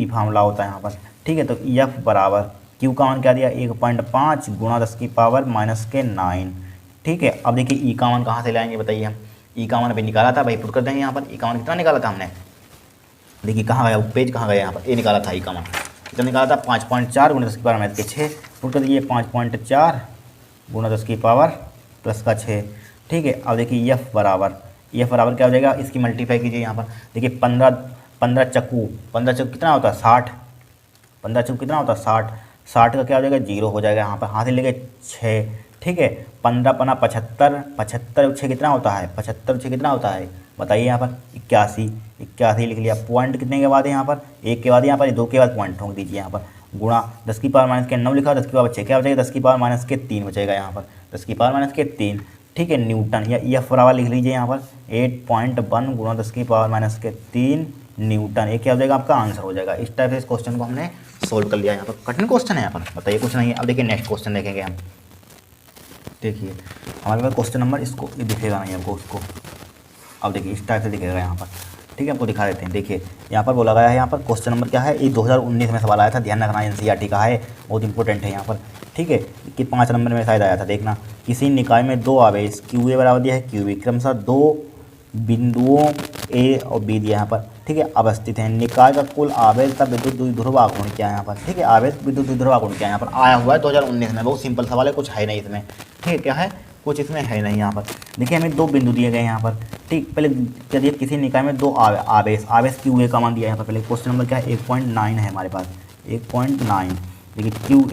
फार्मूला होता है यहाँ पर। ठीक है, तो एफ बराबर क्यू का मान क्या दिया 1.5 गुणा 10⁻⁻⁹। ठीक है, अब देखिए ई का मान कहाँ से लाएंगे बताइए हम। ई का मान अभी निकाला था भाई, पुट कर देंगे यहाँ पर। ई का मान कितना निकाला था हमने, देखिए कहाँ गया वो पेज, कहाँ गया यहाँ पर, ए निकाला था ई का मान कितना निकाला था 5.4 गुणा 10⁻⁻⁶। पुट कर दीजिए 5.4 गुणा 10⁻⁻6। ठीक है, अब देखिए एफ बराबर क्या हो जाएगा, इसकी मल्टीप्लाई कीजिए यहाँ पर। देखिए 15 चक्कू कितना होता है 60, 15 चक्कू कितना होता है 60 का क्या हो जाएगा 0 हो जाएगा यहाँ पर, हाथ से लेके 6। ठीक है, 15 पना 75, 75 6 कितना होता है, 75 6 कितना होता है बताइए यहाँ पर 81 लिख लिया। पॉइंट कितने के बाद है यहाँ पर, 1 के बाद, यहाँ पर 2 के बाद पॉइंट ठोक दीजिए यहाँ पर। गुणा 10⁻⁻⁹ लिखा, 10⁻⁻6 क्या बचेगा 10⁻⁻3 बचेगा यहाँ पर, 10⁻⁻3। ठीक है, न्यूटन या एफ बराबर लिख लीजिए यहाँ पर 8.1 गुणा 10⁻⁻3 न्यूटन। ये क्या हो जाएगा आपका आंसर हो जाएगा। इस टाइप से इस क्वेश्चन को हमने सोल्व कर लिया। यहाँ पर कठिन क्वेश्चन है यहाँ पर, बताइए कुछ नहीं है। अब देखिए नेक्स्ट क्वेश्चन देखेंगे हम। देखिए हमारे पास क्वेश्चन नंबर इसको दिखेगा नहीं आपको, उसको अब देखिए इस टाइप से दिखेगा यहाँ पर। ठीक है, आपको दिखा देते हैं। देखिए यहाँ पर बोला गया है, यहाँ पर क्वेश्चन नंबर क्या है, ये 2019 में सवाल आया था, ध्यान रखना एनसीईआरटी का है, बहुत इंपॉर्टेंट है यहाँ पर। ठीक है, कि 5 नंबर में शायद आया था, देखना। किसी निकाय में 2 आवेश क्यू ए बराबर दिया है क्यू बी, क्रमशः 2 बिंदुओं ए और बी दिया यहाँ पर। ठीक है, अवस्थित है। निकाय का कुल आवेश का विद्युत द्विध्रुव आघूर्ण क्या है यहाँ पर। ठीक है, आवेश विद्युत द्विध्रुव आघूर्ण क्या है यहाँ पर आया हुआ है 2019 में, बहुत सिंपल सवाल है, कुछ है नहीं इसमें। ठीक है, क्या है, कुछ इसमें है नहीं यहाँ पर। देखिए हमें 2 बिंदु दिए गए यहाँ पर। ठीक, पहले यदि किसी निकाय में 2 आवेश क्यू ए का मान दिया है यहाँ पर। पहले क्वेश्चन नंबर क्या है 1.9 है हमारे पास, 1.9। देखिए क्यू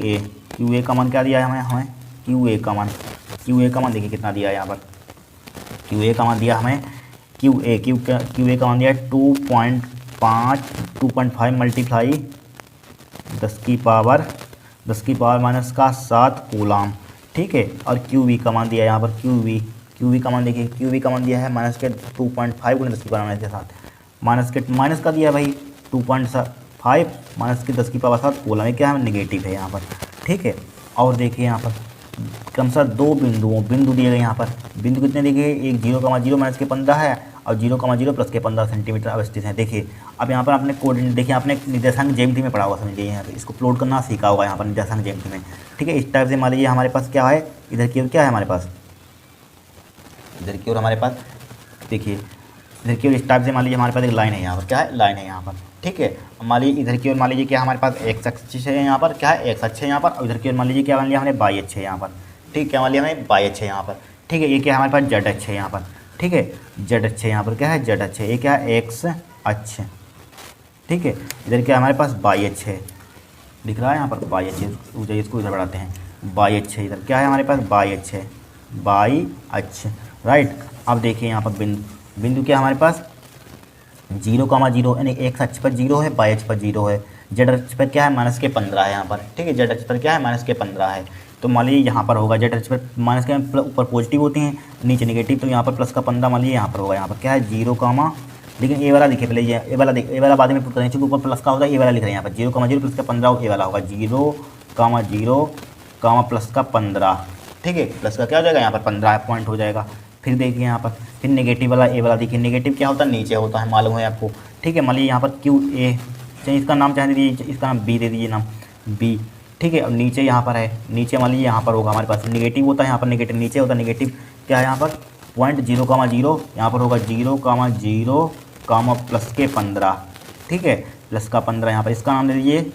ए का मान क्या दिया है हमें क्यू ए का मान देखिए कितना दिया है यहाँ पर। क्यू ए का मान दिया हमें क्यू ए का मान दिया है 2.5 मल्टीप्लाई 10⁻⁻⁷ कूलाम। ठीक है, और क्यू वी का मान दिया है यहाँ पर क्यू वी का मान देखिए, क्यू वी का मान दिया है -2.5 गुणा 10⁻⁷ माइनस का दिया है भाई 2.5 -10⁻⁷ कूलाम। ये क्या है नेगेटिव है यहाँ पर। ठीक है, और देखिए यहाँ पर क्रमशः 2 बिंदु दिए गए यहाँ पर। बिंदु कितने दिए गए, एक 0,0 -15 है और 0,0 + 15 सेंटीमीटर अवस्थित है। देखिए अब यहाँ पर आपने कोऑर्डिनेट देखिए, आपने निर्देशांक ज्यामिति में पढ़ा होगा, समझिए यहाँ पे इसको प्लॉट करना सीखा होगा यहाँ पर निर्देशांक ज्यामिति में। ठीक है, इस टाइप से मान लीजिए हमारे पास क्या है, इधर की ओर क्या है हमारे पास, इधर की ओर हमारे पास देखिए, इधर की ओर इस टाइप से मान लीजिए हमारे पास एक लाइन है यहाँ पर, क्या है लाइन है यहाँ पर। ठीक है, मान लीजिए इधर की ओर मान लीजिए क्या हमारे पास एक्स अक्ष है यहाँ पर, क्या है एक्स अक्ष है यहाँ पर, और इधर की ओर मान लीजिए क्या मान लिया हमने वाई अक्ष है यहाँ पर। ठीक, क्या मान लिया हमने वाई अक्ष है यहाँ पर। ठीक है, ये क्या हमारे पास जेड अक्ष है यहाँ पर। ठीक है, जेड अक्ष है यहाँ पर, क्या है जेड अक्ष है, ये क्या है एक्स अक्ष। ठीक है, इधर क्या हमारे पास वाई अक्ष है, दिख रहा है यहाँ पर वाई अक्ष, इसको इधर बढ़ाते हैं, वाई अक्ष है, इधर क्या है हमारे पास वाई अक्ष है, वाई अक्ष राइट। अब देखिए यहाँ पर बिंदु क्या हमारे पास 0,0 यानी एक्स अक्ष पर 0 है, वाई अक्ष पर 0 है, जेड अक्ष पर क्या है -15 है यहाँ पर। ठीक है, जेड अक्ष पर क्या है -15 है, तो मान लीजिए यहाँ पर होगा जेड अक्ष पर माइनस के ऊपर पॉजिटिव होती हैं, नीचे नेगेटिव, तो यहाँ पर +15 मान लीजिए यहाँ पर होगा, यहाँ पर क्या है 0, लेकिन ए वाला देखिए पहले ये ए वाला बाद में पुट करें, क्योंकि ऊपर प्लस का होता है, ए वाला लिख रहे हैं यहाँ पर 0,0 + 15 ए वाला होगा 0,0, +15। ठीक है, प्लस का क्या हो जाएगा यहाँ पर 15 पॉइंट हो जाएगा। फिर देखिए यहाँ पर फिर नेगेटिव वाला ए वाला देखिए, नेगेटिव क्या होता है नीचे होता है, मालूम है आपको। ठीक है, मान लीजिए यहाँ पर क्यू ए, चाहे इसका नाम चाहे दीजिए, इसका नाम बी दे दीजिए, नाम बी। ठीक है, अब नीचे यहाँ पर है, नीचे मान लीजिए यहाँ पर होगा हमारे पास नेगेटिव होता है, यहाँ पर नेगेटिव नीचे होता है, नेगेटिव क्या है यहाँ पर 0.0, यहाँ पर होगा 0,0, +15। ठीक है, +15 यहाँ पर, इसका नाम दे दीजिए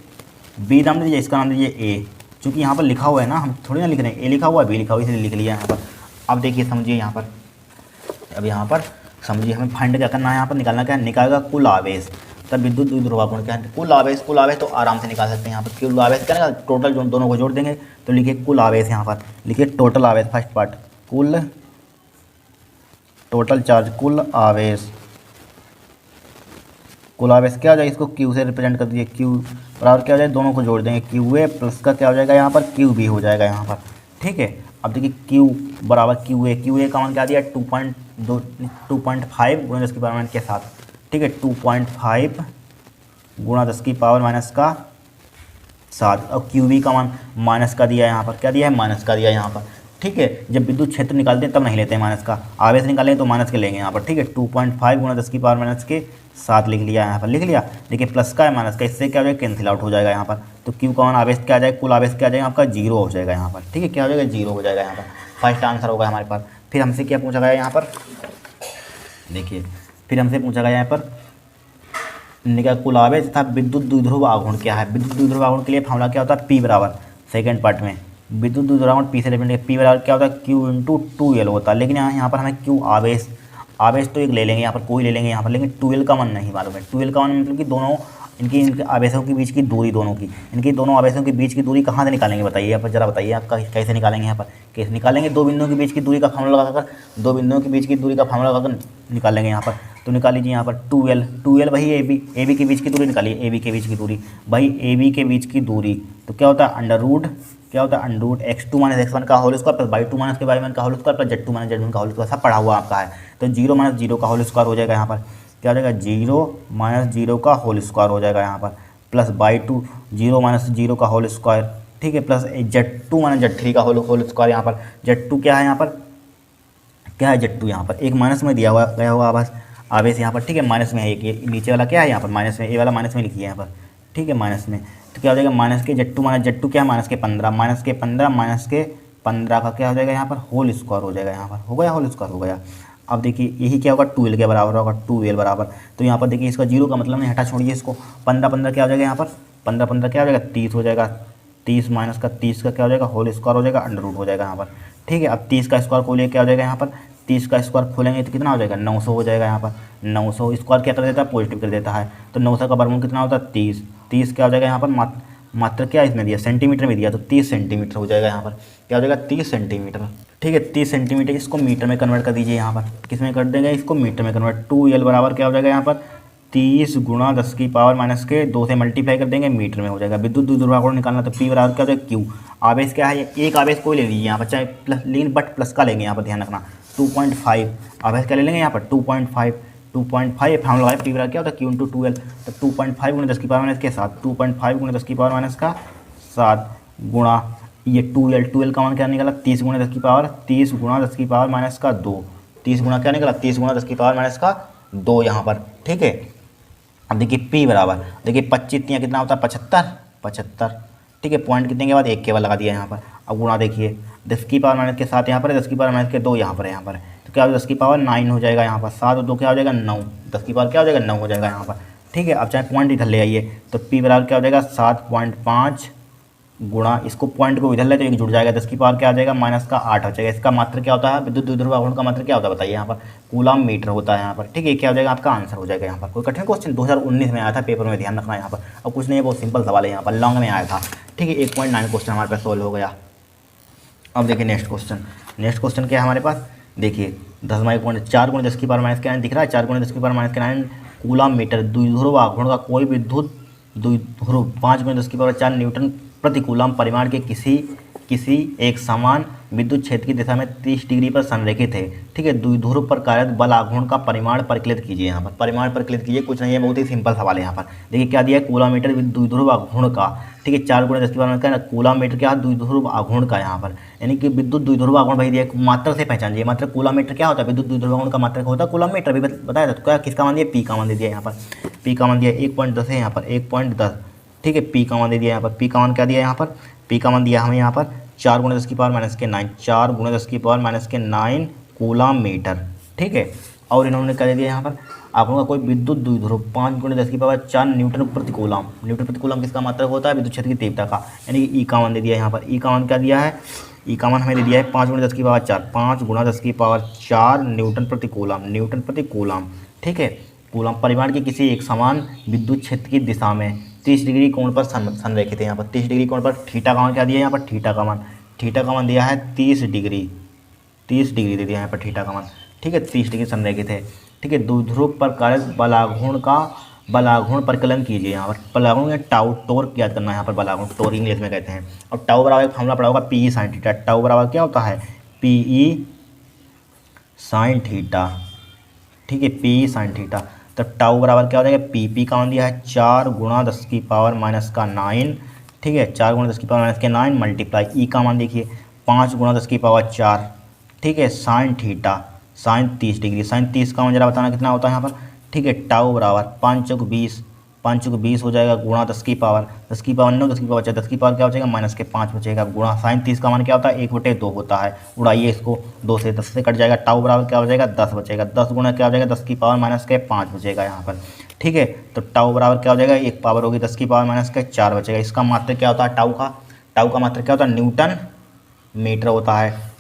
बी, नाम दे दीजिए, इसका नाम दे दीजिए ए, चूँकि यहाँ पर लिखा हुआ है ना, हम थोड़ी ना लिख रहे हैं, ए लिखा हुआ है बी लिखा हुआ है इसलिए लिख लिया यहाँ पर। अब देखिए समझिए यहाँ पर, अब यहाँ पर समझिए हमें फाइंड क्या करना है, यहाँ पर निकालना क्या है, निकालेगा कुल आवेश तब विद्युत द्विध्रुव आघूर्ण क्या है, कुल आवेश तो आराम से निकाल सकते हैं यहाँ पर। कुल आवेश क्या है, टोटल जो दोनों को जोड़ देंगे तो लिखिए कुल आवेश, यहाँ पर लिखिए टोटल आवेश, फर्स्ट पार्ट टोटल चार्ज, कुल आवेश क्या हो जाएगा, इसको क्यू से रिप्रेजेंट कर दीजिए, क्यू बराबर क्या हो जाएगा, दोनों को जोड़ देंगे, क्यू ए प्लस का क्या हो जाएगा यहाँ पर क्यू बी हो जाएगा यहाँ पर। ठीक है, अब देखिए क्यू बराबर क्यू ए का मान क्या दिया 2.5 गुणा 10⁻⁻⁷। ठीक है, 2.5 गुणा 10⁻⁻⁷। 7 और क्यू बी का मान माइनस का दिया है यहाँ पर, क्या दिया है माइनस का दिया है यहाँ पर, ठीक है। जब विद्युत क्षेत्र निकालते हैं तब नहीं लेते हैं माइनस का, आवेश निकालें तो माइनस के लेंगे यहाँ पर, ठीक है। 2.5 गुणा 10 की पावर माइनस के 7 लिख लिया यहाँ पर, लिख लिया। देखिए प्लस का है माइनस का, इससे क्या हो जाएगा कैंसिल आउट हो जाएगा यहाँ पर। तो क्यू का मान आवेश क्या आ जाएगा, कुल आवेश क्या आ जाएगा आपका 0 हो जाएगा यहाँ पर, ठीक है। क्या हो जाएगा 0 हो जाएगा यहाँ पर, फर्स्ट आंसर होगा हमारे पास। फिर हमसे क्या पूछा गया यहाँ पर, देखिए फिर हमसे पूछा गया यहाँ पर निकाल कुल आवेश तथा विद्युत द्विध्रुव आघूर्ण क्या है। विद्युत द्विध्रुव आघूर्ण के लिए फॉर्मूला क्या होता है, पी बराबर, सेकंड पार्ट में विद्युत द्विध्रुव आघूर्ण पी से रिलेटेड, पी बराबर क्या होता है क्यू इंटू 2L होता है। लेकिन यहाँ पर हमें क्यू आवेश तो एक ले लेंगे यहाँ पर, कोई ले लेंगे यहाँ पर, लेकिन 2L का मान नहीं मालूम है। 2L का मान मतलब कि दोनों इनके आवेशों के बीच की दूरी, दोनों की इनकी दोनों आवेशों के बीच की दूरी कहाँ से निकालेंगे बताइए यहाँ पर, जरा बताइए आप कैसे निकालेंगे यहाँ पर, कैसे निकालेंगे। दो बिंदुओं के बीच की दूरी का फार्मूला लगाकर, दो बिंदुओं के बीच की दूरी का फार्मूला लगाकर निकालेंगे यहाँ पर। तो निकाल लीजिए यहाँ पर 2L भाई ए बी के बीच की दूरी निकालिए, ए बी के बीच की दूरी भाई, ए बी के बीच की दूरी तो क्या होता है अंडर रूट, क्या होता है under root x2 minus x1 का whole square plus y2 minus के y1 का whole square plus z2 minus z1 का होल स्क्वायर, सब पढ़ा हुआ आपका है। तो 0 माइनस 0 का होल स्क्वायर हो जाएगा यहाँ पर, क्या हो जाएगा 0 माइनस 0 का होल स्क्वायर हो जाएगा यहाँ पर, प्लस y2 0 माइनस 0 का होल स्क्वायर, ठीक है, प्लस z2 माइनस z3 का होल स्क्वायर यहाँ पर। z2 क्या है यहाँ पर, क्या है z2 यहाँ पर, एक माइनस में दिया हुआ गया हुआ आवेश यहाँ पर, ठीक है, माइनस में है एक, ये नीचे वाला क्या है यहाँ पर माइनस में, ए वाला माइनस में लिखिए यहाँ पर, ठीक है, माइनस में। तो क्या हो जाएगा माइनस के z2 क्या है माइनस के 15 माइनस के 15 का क्या हो जाएगा यहाँ पर होल स्क्वायर हो जाएगा यहाँ पर, हो गया होल स्क्वायर हो गया। अब देखिए यही क्या होगा 2L के बराबर होगा, 2L बराबर। तो यहाँ पर देखिए इसका 0 का मतलब नहीं, हटा छोड़िए इसको, 15 क्या हो जाएगा यहाँ पर, 15 क्या हो जाएगा 30 हो जाएगा, 30 माइनस का 30 का क्या हो जाएगा होल स्क्वायर हो जाएगा, अंडर रूट हो जाएगा यहाँ पर, ठीक है। अब 30 का स्क्वायर खोलिए क्या हो जाएगा यहाँ पर, 30 का स्क्वायर खोलेंगे तो कितना हो जाएगा 900 हो जाएगा यहाँ पर। 900 स्क्वायर क्या कर देता है पॉजिटिव कर देता है, तो 900 का वर्गमूल कितना होता है 30, 30 क्या हो जाएगा यहाँ पर मात्र क्या इसमें दिया सेंटीमीटर में दिया, तो 30 सेंटीमीटर हो जाएगा यहाँ पर, क्या हो जाएगा 30 सेंटीमीटर, ठीक है। 30 सेंटीमीटर इसको मीटर में कन्वर्ट कर दीजिए यहाँ पर, किस में कर देंगे इसको मीटर में कन्वर्ट। 2L बराबर क्या हो जाएगा यहाँ पर 30 गुणा 10 की पावर माइनस के 2 से मल्टीप्लाई कर देंगे, मीटर में हो जाएगा। विद्युत द्विध्रुव आघूर्ण निकालना, तो P बराबर क्या हो जाएगा क्यू, आवेश क्या है एक आवेश कोई ले लीजिए यहाँ पर, चाहे प्लस, लेकिन बट प्लस का लेंगे यहाँ पर, ध्यान रखना 2.5 आवेश क्या ले लेंगे यहाँ पर 2.5 फार्मूला लगाए, P बराबर क्या होता है क्यू इंटू 2L, तो 2.5 गुणा 10 की पावर माइनस के 7, 2.5 गुणा 10 की पावर माइनस का 7 गुणा ये 2L का मान क्या निकला 30 गुणा 10 की पावर, 30 गुणा 10 की पावर माइनस का 2, 30 गुणा क्या निकला 30 गुणा 10 की पावर माइनस का 2 यहाँ पर, ठीक है। अब देखिए P बराबर, देखिए 25 कितना होता है 75, ठीक है, पॉइंट कितने के बाद एक केवल लगा दिया यहाँ पर। अब गुणा देखिए 10 की पावर माइनस के 7 यहाँ पर है, 10 की पावर माइनस के 2 यहाँ पर है, यहाँ पर तो क्या हो जाएगा 10 की पावर 9 हो जाएगा यहाँ पर, 7 और 2 क्या हो जाएगा 9, 10 की पावर क्या हो जाएगा 9 हो जाएगा यहाँ पर, ठीक है। अब चाहे पॉइंट इधर ले आइए, तो P बराबर क्या हो जाएगा 7.5 गुणा इसको पॉइंट को इधर ले तो एक जुड़ जाएगा, 10 की पावर क्या आ जाएगा माइनस का 8 हो जाएगा। इसका मात्र क्या होता है विद्युत द्विध्रुव आघूर्ण का मात्र क्या होता है बताइए यहाँ पर, कूलम मीटर होता है यहाँ पर, ठीक है। क्या हो जाएगा आपका आंसर हो जाएगा यहाँ पर। कोई कठिन क्वेश्चन 2019 में आया था पेपर में, ध्यान रखना यहाँ पर। अब कुछ नहीं है, बहुत सिंपल सवाल है यहाँ पर, लॉन्ग में आया था, ठीक है। 1.9 क्वेश्चन हमारे पास सोल्व हो गया। अब देखिए नेक्स्ट क्वेश्चन क्या है हमारे पास, देखिए 10 गुणा 10 की पावर माइनस के 9 दिख रहा है, 4 गुणा 10 की पावर माइनस के 9 कूलम मीटर द्विध्रुव आघूर्ण का कोई विद्युत द्विध्रुव 5 गुणा 10 की पावर 4 न्यूटन प्रति कूलम परिमाण के किसी एक समान विद्युत क्षेत्र की दिशा में 30 डिग्री पर संरेखित है, ठीक है। द्विध्रुव पर कार्यरत बल आघूर्ण का परिमाण परिकलित कीजिए। यहाँ पर परिमाण परिकलित कीजिए, कुछ नहीं है, बहुत ही सिंपल सवाल है यहाँ पर। देखिए क्या दिया है कूलमीटर द्विध्रुव आघूर्ण का, ठीक है, 4 गुणा 10 की पावर का कूलमीटर क्या द्विध्रुव आघूर्ण का यहाँ पर, यानी कि विद्युत द्विध्रुव आघूर्ण भाई दिया मात्रा से पहचान दिए। मात्र कूलमीटर क्या होता है विद्युत द्विध्रुव आघूर्ण का मात्रा होता है कूलमीटर, भी बताया था। तो क्या किसका मान दिया P का मान दे दिया यहाँ पर, P का मान दिया 1.10 है यहाँ पर, 1.10, ठीक है। P का मान दे दिया यहाँ पर, P का मान क्या दिया यहाँ पर, P का मान दिया हमें यहाँ पर 4 गुणा 10 की पावर माइनस के 9, 4 गुणा 10 की पावर माइनस के 9 कूलम मीटर, ठीक है। और इन्होंने क्या दे दिया यहाँ पर आघूर्ण का कोई विद्युत द्विध्रुव 5 गुणा 10 की पावर 4 न्यूटन प्रति कूलम। न्यूटन प्रति कूलम किसका मात्रक होता है विद्युत क्षेत्र की तीव्रता का, यानी कि E का मान दे दिया यहाँ पर। E का मान क्या दिया है, E का मान हमें दे दिया है 5 गुणा 10 की पावर 4, 5 गुणा 10 की पावर 4 न्यूटन प्रति कूलम, ठीक है। कूलम परिमाण के किसी एक समान विद्युत क्षेत्र की दिशा में 30 डिग्री कोण पर संरेखित है। यहाँ पर 30 डिग्री कोण पर थीटा का मान क्या दिया है यहाँ पर, थीटा का मान दिया है 30 डिग्री दे दिया यहाँ पर थीटा का मान, ठीक है, 30 डिग्री संरेखित है, ठीक है। द्विध्रुव पर कार्यरत बलाघूर्ण परिकलन कीजिए। यहाँ पर बलाघूर्ण या टॉर्क याद करना है यहाँ पर, बलाघूर्ण टॉर्क इंग्लिश में कहते हैं। और टाउ बराबर फॉर्मूला पड़ा होगा PE sin थीटा, टाउ बराबर क्या होता है PE sin थीटा, ठीक है, PE sin थीटा। तो टाउ बराबर क्या हो जाएगा PP का मान दिया है 4 गुणा 10 की पावर माइनस का 9, ठीक है, 4 गुणा 10 की पावर माइनस के 9 मल्टीप्लाई ई का मान देखिए 5 गुणा 10 की पावर 4, ठीक है, sine theta, sine 30 degree, sine 30 का मान जरा बताना कितना होता है यहाँ पर, ठीक है, टाउ बराबर 5 चौक 20, 5 चौक 20 हो जाएगा गुणा 10 की पावर, 10 की पावर 9, 10 की पावर 4, 10 की पावर क्या हो जाएगा माइनस के 5 बचेगा गुणा साइन 30 का मान क्या होता है 1/2 होता है, उड़ाइए इसको, 2 से 10 से कट जाएगा, टाउ बराबर क्या हो जाएगा 10 बचेगा, 10 गुणा क्या हो जाएगा 10 की पावर माइनस के 5 बचेगा यहाँ पर, ठीक है। तो टाउ बराबर क्या हो जाएगा, एक पावर होगी 10 की पावर माइनस के 4 बचेगा। इसका मात्रक क्या होता है टाउ का मात्रक क्या होता है न्यूटन मीटर होता है।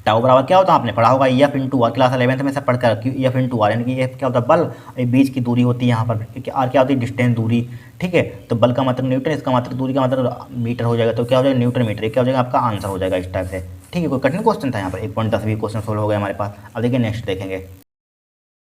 टाउ बराबर क्या होता है आपने पढ़ा होगा F into are, class 11th में सब पढ़ कर रखी एफ इंटू आर, यानी कि एफ क्या होता है बल, ये बीच की दूरी होती है यहाँ पर, आर क्या होती है डिस्टेंस दूरी, ठीक है। तो बल का मात्रक न्यूटन, इसका मात्रक दूरी का मात्रक मीटर हो जाएगा, तो क्या हो जाएगा न्यूटन मीटर, क्या हो जाएगा आपका आंसर हो जाएगा इस टाइप से, ठीक है। कोई कठिन क्वेश्चन था यहाँ पर 1.10 भी क्वेश्चन सोल्व हो गया हमारे पास। अब देखिए नेक्स्ट देखेंगे।